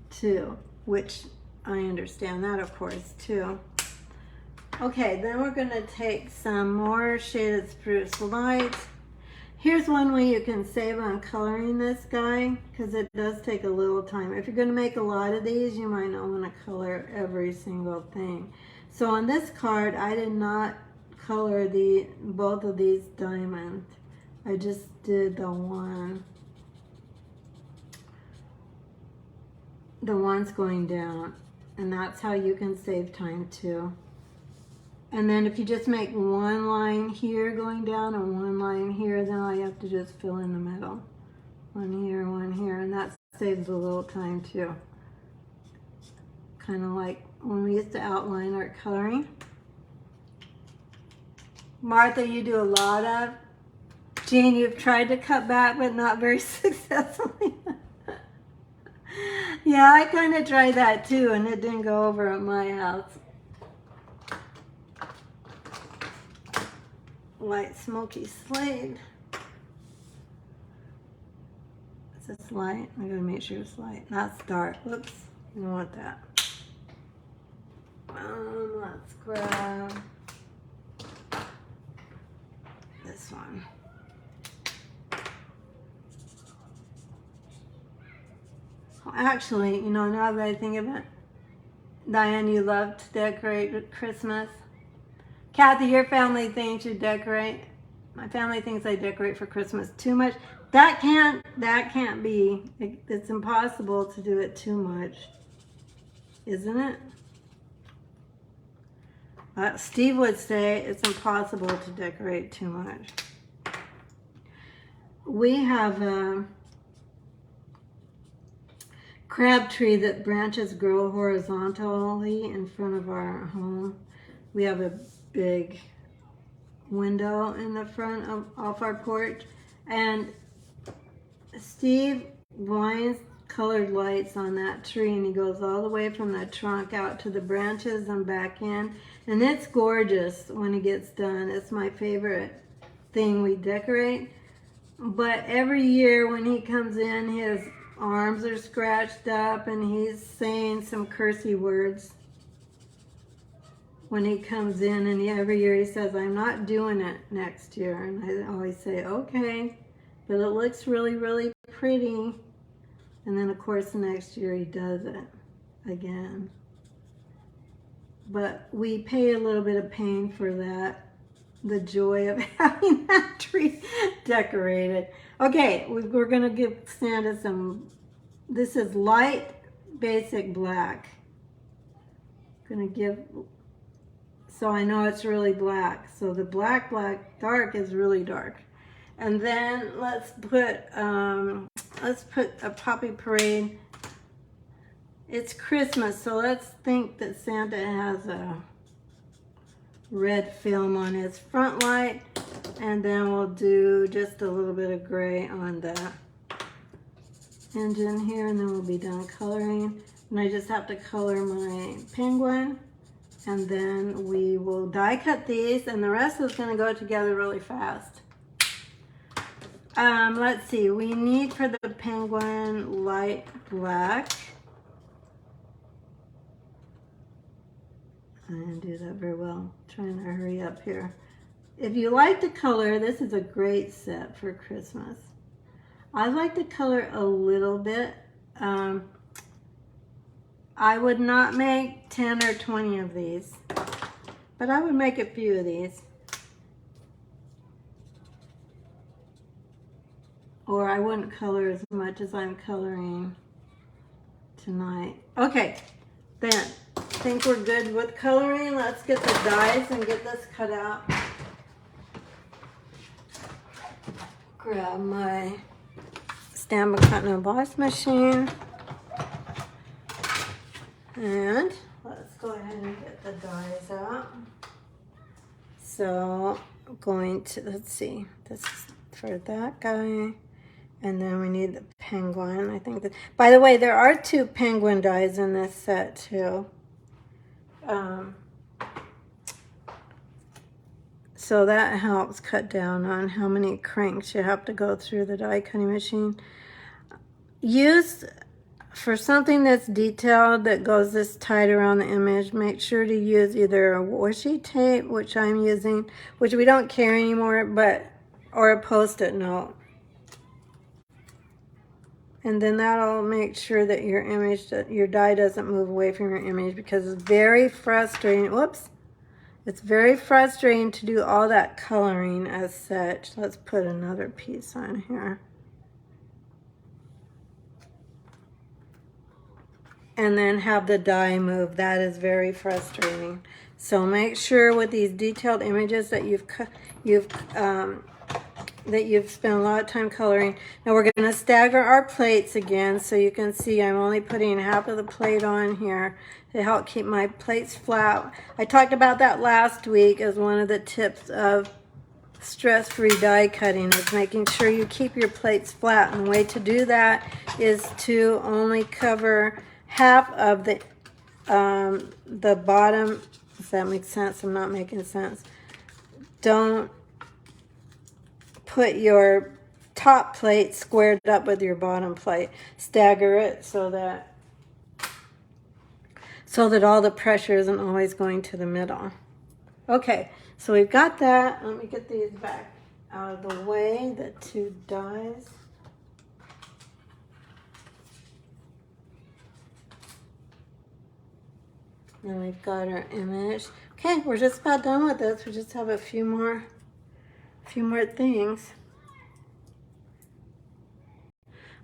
too, which I understand that, of course, too. Okay, then we're going to take some more Shaded Spruce Light. Here's one way you can save on coloring this guy, because it does take a little time. If you're going to make a lot of these, you might not want to color every single thing. So on this card, I did not color both of these diamonds. I just did the ones going down, and that's how you can save time too. And then if you just make one line here going down and one line here, then all you have to do is fill in the middle. One here, and that saves a little time too. Kind of like when we used to outline art coloring. Martha, you do a lot of. Jean, you've tried to cut back, but not very successfully. Yeah, I kind of tried that too, and it didn't go over at my house. Light smoky slate. Is this light? I'm gonna make sure it's light. That's dark. Whoops, I don't want that. Let's grab this one. Actually, now that I think of it, Diane, you love to decorate at Christmas. Kathy, your family thinks you decorate. My family thinks I decorate for Christmas too much. That can't be. It's impossible to do it too much, isn't it? Steve would say it's impossible to decorate too much. We have a crab tree that branches grow horizontally in front of our home. We have a big window in the front off our porch, and Steve winds colored lights on that tree, and he goes all the way from the trunk out to the branches and back in, and it's gorgeous when he gets done. It's my favorite thing we decorate. But every year when he comes in, his arms are scratched up and he's saying some cursey words when he comes in, and every year he says, I'm not doing it next year. And I always say, okay, but it looks really, really pretty. And then of course next year he does it again. But we pay a little bit of pain for that, the joy of having that tree decorated. Okay, we're gonna give Santa some, this is light basic black. Gonna give, so I know it's really black. So the black dark is really dark. And then let's put a Poppy Parade. It's Christmas, so let's think that Santa has a red film on his front light, and then we'll do just a little bit of gray on the engine here, and then we'll be done coloring. And I just have to color my penguin, and then we will die cut these, and the rest is going to go together really fast. Let's see, we need for the penguin light black. I didn't do that very well. Trying to hurry up here. If you like to color, this is a great set for Christmas. I like to color a little bit. I would not make 10 or 20 of these, but I would make a few of these. Or I wouldn't color as much as I'm coloring tonight. Okay, then. I think we're good with coloring. Let's get the dies and get this cut out. Grab my Stampin' Cut and Emboss machine. And let's go ahead and get the dies out. So I'm going to, let's see, this is for that guy. And then we need the penguin. I think that, by the way, there are 2 penguin dies in this set too. So that helps cut down on how many cranks you have to go through the die cutting machine. Use, for something that's detailed that goes this tight around the image, make sure to use either a washi tape, which I'm using, which we don't carry anymore, but, or a Post-it note. And then that'll make sure that your image, that your die doesn't move away from your image, because it's very frustrating. Whoops. It's very frustrating to do all that coloring as such. Let's put another piece on here. And then have the die move. That is very frustrating. So make sure with these detailed images that you've spent a lot of time coloring. Now we're going to stagger our plates again, so you can see I'm only putting half of the plate on here to help keep my plates flat. I talked about that last week as one of the tips of stress-free die cutting, is making sure you keep your plates flat. And the way to do that is to only cover half of the bottom. Does that make sense? I'm not making sense. Don't put your top plate squared up with your bottom plate. Stagger it so that all the pressure isn't always going to the middle. Okay, so we've got that. Let me get these back out of the way, the 2 dies. Then we've got our image. Okay, we're just about done with this. We just have a few more things.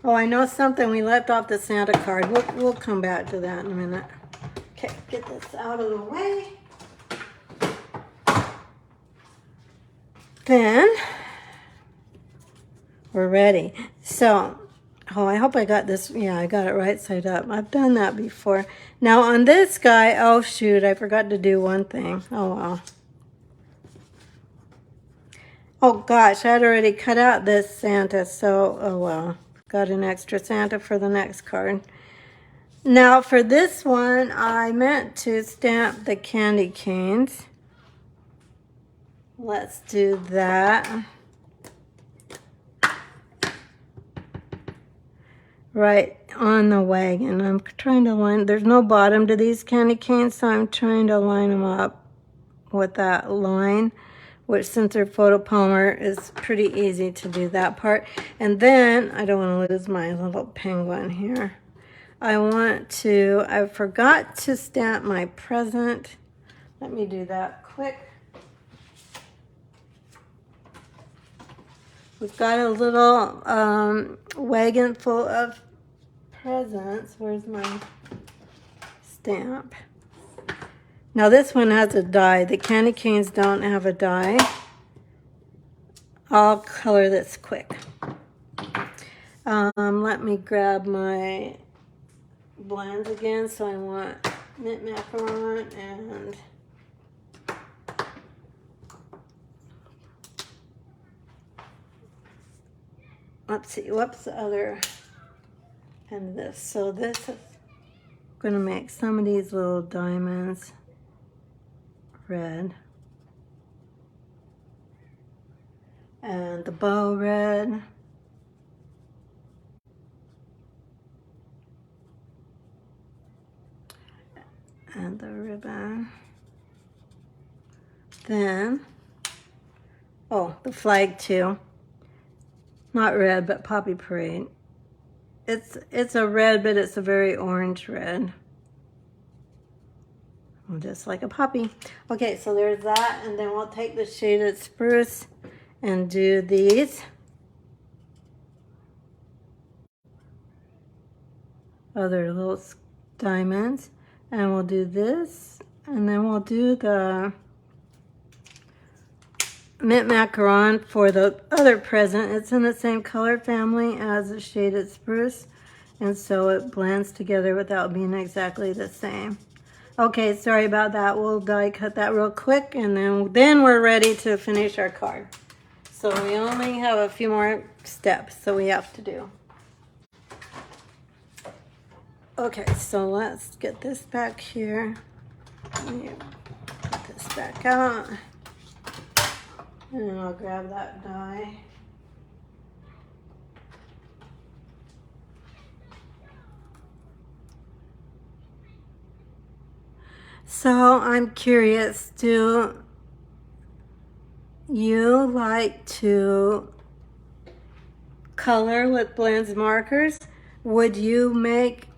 Oh, I know something we left off the Santa card. We'll come back to that in a minute. Okay, get this out of the way. Then we're ready. So, oh, I hope I got this. Yeah, I got it right side up. I've done that before. Now on this guy, oh shoot, I forgot to do one thing. Oh well. Oh gosh, I had already cut out this Santa, so oh well. Got an extra Santa for the next card. Now for this one, I meant to stamp the candy canes. Let's do that. Right on the wagon. I'm trying to line, there's no bottom to these candy canes, so I'm trying to line them up with that line. which since they're photopolymer is pretty easy to do that part. And then, I don't want to lose my little penguin here. I forgot to stamp my present. Let me do that quick. We've got a little wagon full of presents. Where's my stamp? Now this one has a die. The candy canes don't have a die. I'll color this quick. Let me grab my blends again. So I want mint macaron and let's see, what's the other end of this? So this is going to make some of these little diamonds red. And the bow red. And the ribbon. Then, oh, the flag too. Not red, but Poppy Parade. It's a red, but it's a very orange red. Just like a poppy. Okay, so there's that, and then we'll take the shaded spruce and do these. Other little diamonds. And we'll do this, and then we'll do the mint macaron for the other present. It's in the same color family as the shaded spruce, and so it blends together without being exactly the same. Okay, sorry about that. We'll die cut that real quick, and then we're ready to finish our card. So we only have a few more steps that we have to do. Okay, so let's get this back here. Let me put this back out. And then I'll grab that die. So I'm curious, do you like to color with blends markers? Would you make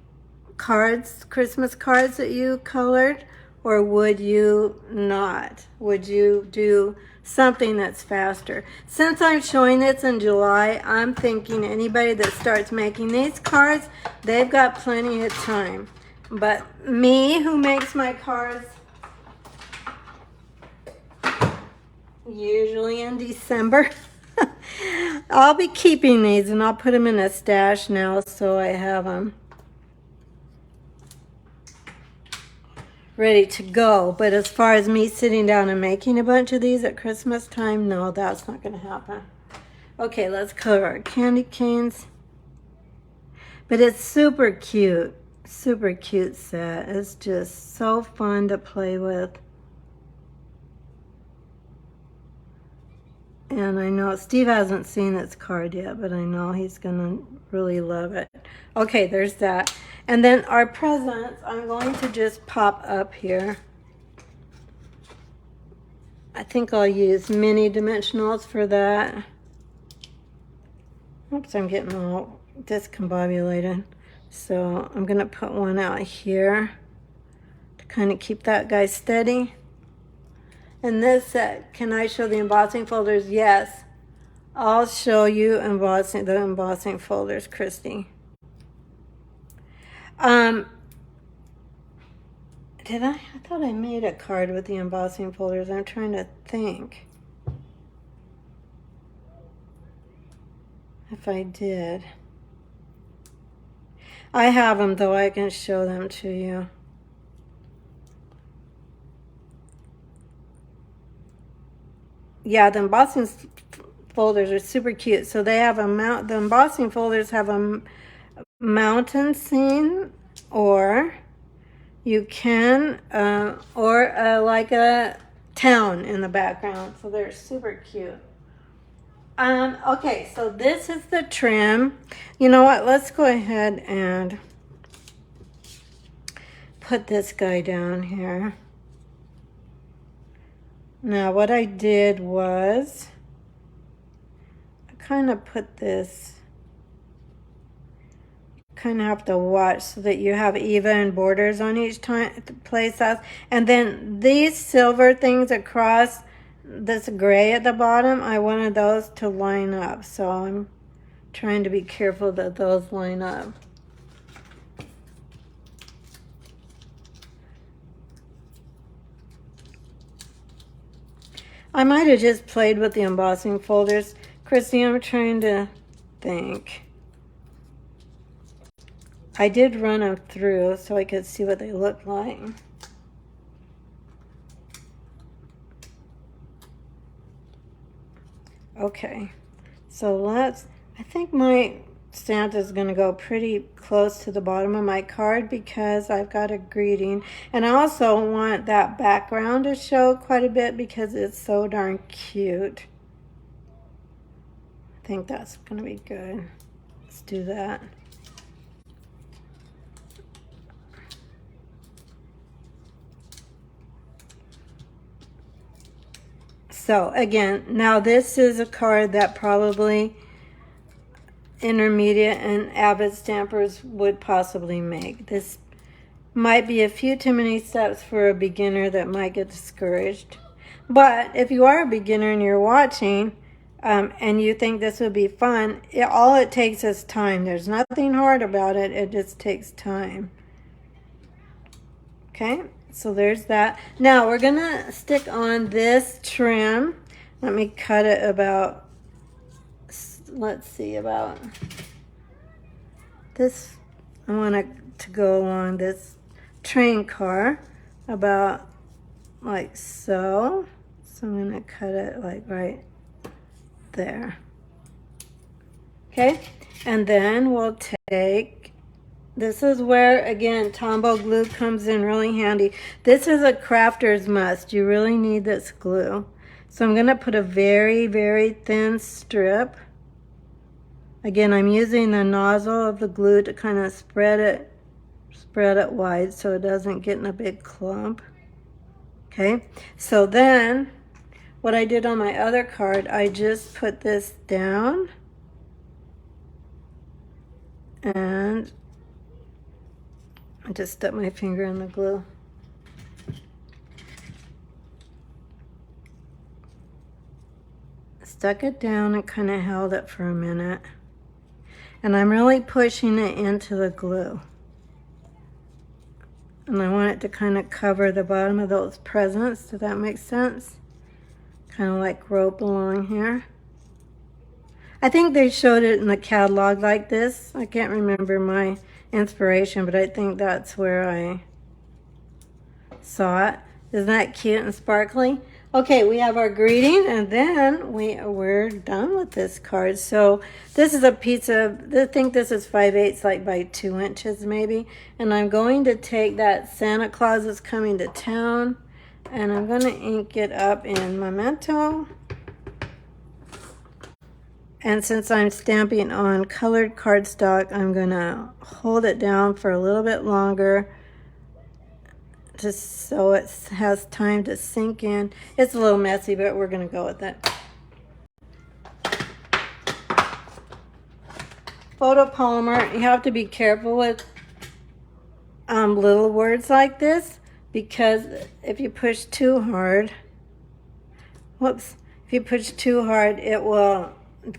cards, Christmas cards that you colored, or would you not? Would you do something that's faster? Since I'm showing this in July, I'm thinking anybody that starts making these cards, they've got plenty of time. But me, who makes my cards usually in December, I'll be keeping these, and I'll put them in a stash now so I have them ready to go. But as far as me sitting down and making a bunch of these at Christmas time, no, that's not going to happen. Okay, let's color our candy canes. But it's super cute set. It's just so fun to play with. And I know Steve hasn't seen this card yet, but I know he's gonna really love it. Okay, there's that. And then our presents, I'm going to just pop up here. I think I'll use mini dimensionals for that. Oops, I'm getting all discombobulated. So I'm gonna put one out here to kind of keep that guy steady. And this set, can I show the embossing folders? Yes. I'll show you the embossing folders, Christy. Did I? I thought I made a card with the embossing folders. I'm trying to think if I did. I have them, though. I can show them to you. Yeah, the embossing folders are super cute. So they have the embossing folders have a mountain scene, or you can, like a town in the background. So they're super cute. Okay, so this is the trim. You know what? Let's go ahead and put this guy down here. Now what I did was I kind of put this, kind of have to watch so that you have even borders on each place out. And then these silver things across this gray at the bottom, I wanted those to line up. So I'm trying to be careful that those line up. I might have just played with the embossing folders. Christy, I'm trying to think. I did run them through so I could see what they look like. Okay, so I think my stamp is going to go pretty close to the bottom of my card because I've got a greeting. And I also want that background to show quite a bit because it's so darn cute. I think that's going to be good. Let's do that. So again, now this is a card that probably intermediate and avid stampers would possibly make. This might be a few too many steps for a beginner that might get discouraged. But if you are a beginner and you're watching and you think this would be fun, all it takes is time. There's nothing hard about it. It just takes time. Okay, so there's that. Now we're going to stick on this trim. Let me cut it about, let's see, about this. I want it to go along this train car about like so. So I'm going to cut it like right there. Okay, and then we'll take, this is where, again, Tombow glue comes in really handy. This is a crafter's must. You really need this glue. So I'm going to put a very, very thin strip. Again, I'm using the nozzle of the glue to kind of spread it wide so it doesn't get in a big clump. Okay, so then what I did on my other card, I just put this down and I just stuck my finger in the glue. Stuck it down and kind of held it for a minute. And I'm really pushing it into the glue. And I want it to kind of cover the bottom of those presents. Does that make sense? Kind of like rope along here. I think they showed it in the catalog like this. I can't remember my inspiration, but I think that's where I saw it. Isn't that cute and sparkly? Okay, we have our greeting, and then we're done with this card. So this is a piece of, I think this is 5/8, like by 2 inches maybe. And I'm going to take that Santa Claus is coming to town, and I'm going to ink it up in Memento. And since I'm stamping on colored cardstock, I'm going to hold it down for a little bit longer just so it has time to sink in. It's a little messy, but we're going to go with it. Photopolymer, you have to be careful with little words like this because if you push too hard, if you push too hard, it will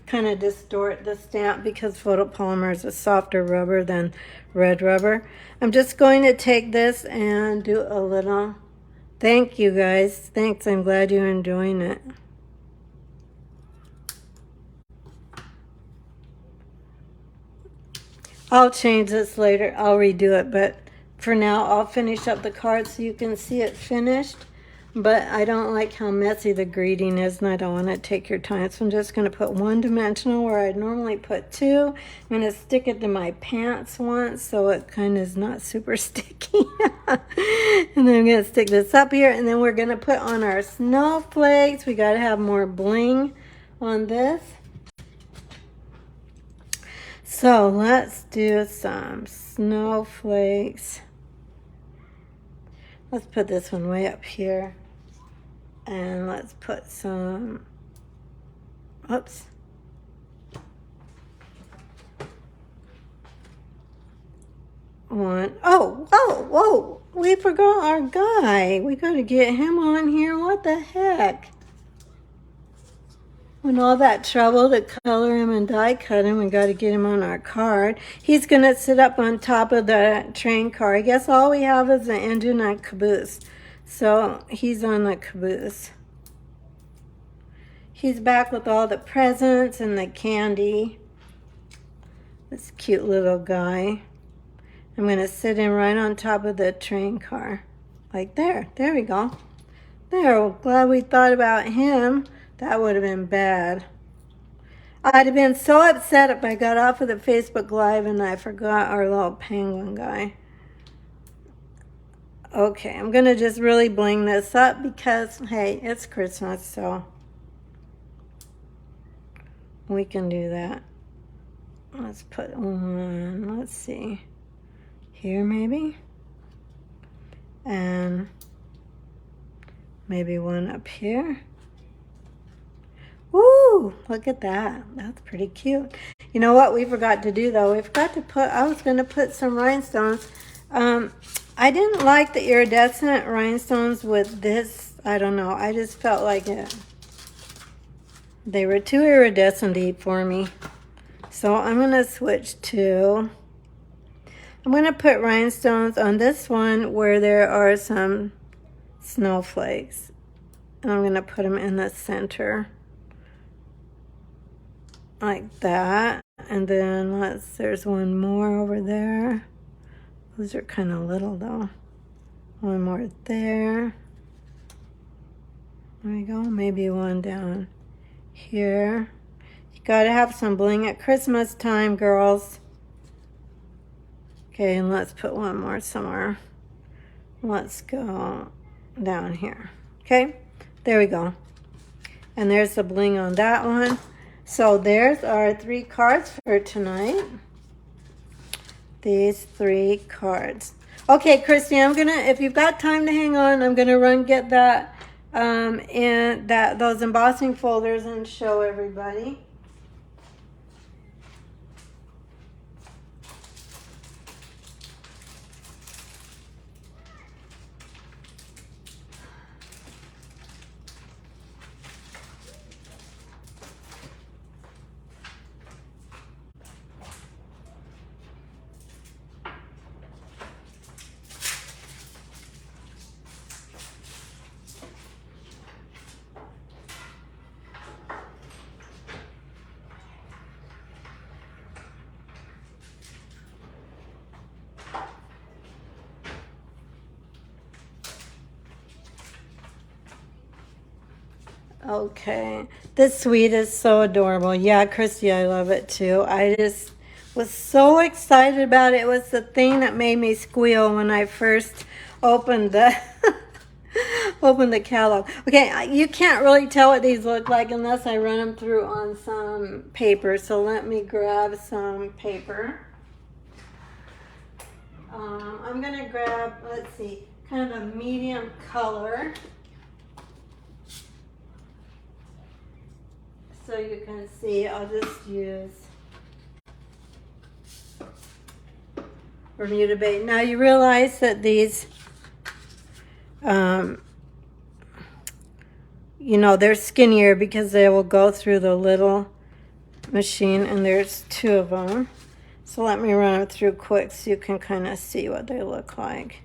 kind of distort the stamp because photopolymer is a softer rubber than red rubber. I'm just going to take this and do a little, thank you guys. Thanks, I'm glad you're enjoying it. I'll change this later, I'll redo it, but for now I'll finish up the card so you can see it finished. But I don't like how messy the greeting is, and I don't want to take your time. So I'm just going to put one dimensional where I'd normally put two. I'm going to stick it to my pants once so it kind of is not super sticky. And then I'm going to stick this up here, and then we're going to put on our snowflakes. We got to have more bling on this. So let's do some snowflakes. Let's put this one way up here. And let's put some, oops. One, oh, whoa, whoa, we forgot our guy. We got to get him on here. What the heck? When all that trouble to color him and die cut him, we got to get him on our card. He's going to sit up on top of the train car. I guess all we have is the engine and caboose. So he's on the caboose. He's back with all the presents and the candy. This cute little guy. I'm going to sit him right on top of the train car. Like there. There we go. There. Glad we thought about him. That would have been bad. I'd have been so upset if I got off of the Facebook Live and I forgot our little penguin guy. Okay, I'm going to just really bling this up because, hey, it's Christmas, so we can do that. Let's put one, let's see, here maybe, and maybe one up here. Woo, look at that. That's pretty cute. You know what we forgot to do though? We forgot to put, I was going to put some rhinestones. I didn't like the iridescent rhinestones with this. I don't know. I just felt like they were too iridescent-y for me. So I'm going to switch to, I'm going to put rhinestones on this one where there are some snowflakes. And I'm going to put them in the center. Like that. And then there's one more over there. Those are kind of little though. One more there. There we go. Maybe one down here. You gotta have some bling at Christmas time, girls. Okay, and let's put one more somewhere. Let's go down here. Okay, there we go. And there's the bling on that one. So there's our 3 cards for tonight. These 3 cards. Okay, Christy, I'm gonna, if you've got time to hang on, I'm gonna run get that and those embossing folders and show everybody. Okay, this suite is so adorable. Yeah, Christy, I love it too. I just was so excited about it. It was the thing that made me squeal when I first opened the opened the catalog. Okay, you can't really tell what these look like unless I run them through on some paper. So let me grab some paper. I'm gonna grab, let's see, kind of a medium color. So you can see, I'll just use Bermuda Bay. Now you realize that these, you know, they're skinnier because they will go through the little machine, and there's 2 of them. So let me run them through quick so you can kind of see what they look like.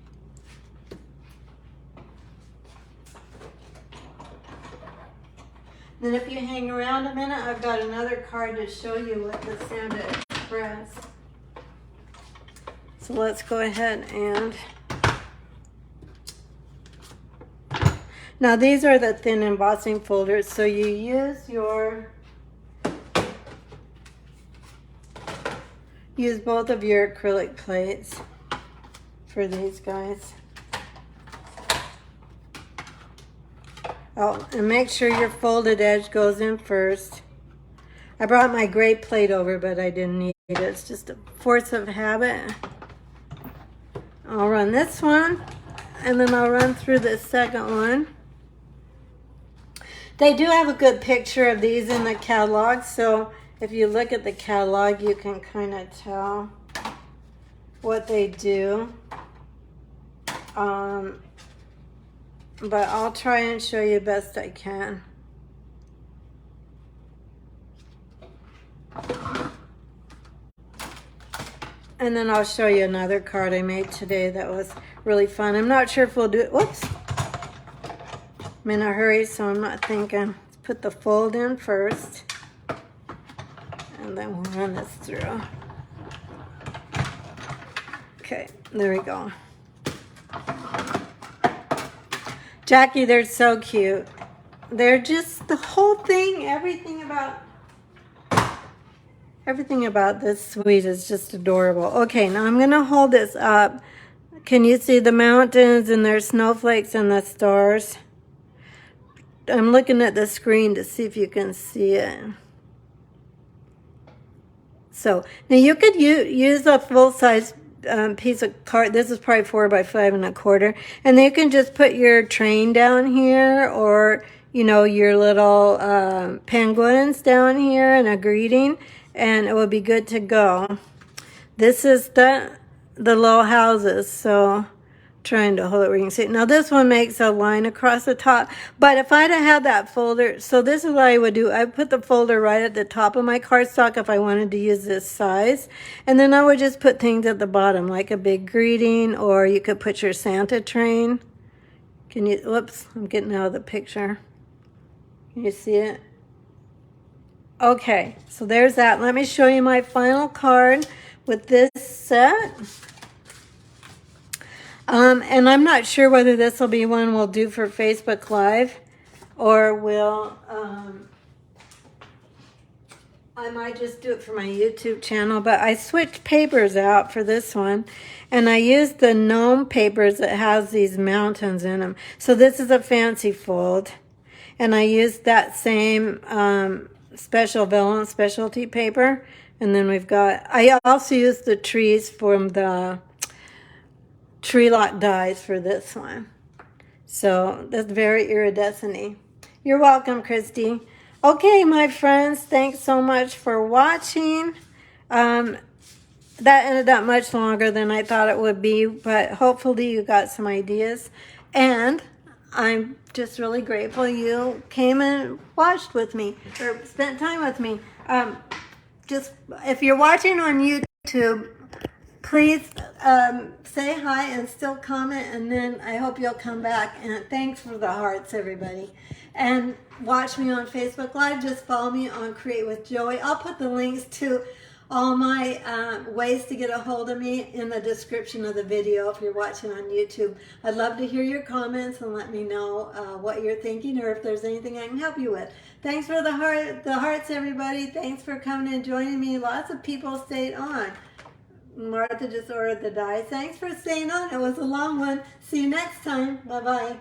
Then if you hang around a minute, I've got another card to show you with the Santa Express. So let's go ahead and... Now these are the thin embossing folders, so you use both of your acrylic plates for these guys. Oh, and make sure your folded edge goes in first. I brought my gray plate over, but I didn't need it. It's just a force of habit. I'll run this one, and then I'll run through the second one. They do have a good picture of these in the catalog, so if you look at the catalog, you can kind of tell what they do. But I'll try and show you best I can. And then I'll show you another card I made today that was really fun. I'm not sure if we'll do it. Whoops. I'm in a hurry, so I'm not thinking. Let's put the fold in first. And then we'll run this through. Okay, there we go. Jackie, they're so cute. They're just the whole thing, everything about this suite is just adorable. Okay, now I'm going to hold this up. Can you see the mountains and there's snowflakes and the stars? I'm looking at the screen to see if you can see it. So now you could use a full-size piece of card. This is probably 4 by 5 1/4, and then you can just put your train down here, or you know, your little penguins down here and a greeting, and it will be good to go. This is the low houses, so trying to hold it where you can see it. Now this one makes a line across the top, but if I'd have had that folder, so this is what I would do. I put the folder right at the top of my cardstock if I wanted to use this size, and then I would just put things at the bottom, like a big greeting, or you could put your Santa train. Can you, whoops, I'm getting out of the picture. Can you see it? Okay, so there's that. Let me show you my final card with this set. And I'm not sure whether this will be one we'll do for Facebook Live, or I might just do it for my YouTube channel. But I switched papers out for this one, and I used the gnome papers that has these mountains in them. So this is a fancy fold, and I used that same special vellum specialty paper. And then we've got, I also used the trees from the Tree Lock dies for this one. So that's very iridescent-y. You're welcome, Christy. Okay, my friends, thanks so much for watching. That ended up much longer than I thought it would be, but hopefully you got some ideas. And I'm just really grateful you came and watched with me, or spent time with me. Just if you're watching on YouTube, please say hi and still comment, and then I hope you'll come back. And thanks for the hearts, everybody. And watch me on Facebook Live. Just follow me on Create with Joey. I'll put the links to all my ways to get a hold of me in the description of the video if you're watching on YouTube. I'd love to hear your comments and let me know what you're thinking, or if there's anything I can help you with. Thanks for the hearts, everybody. Thanks for coming and joining me. Lots of people stayed on. Martha just ordered the dies. Thanks for staying on. It was a long one. See you next time. Bye-bye.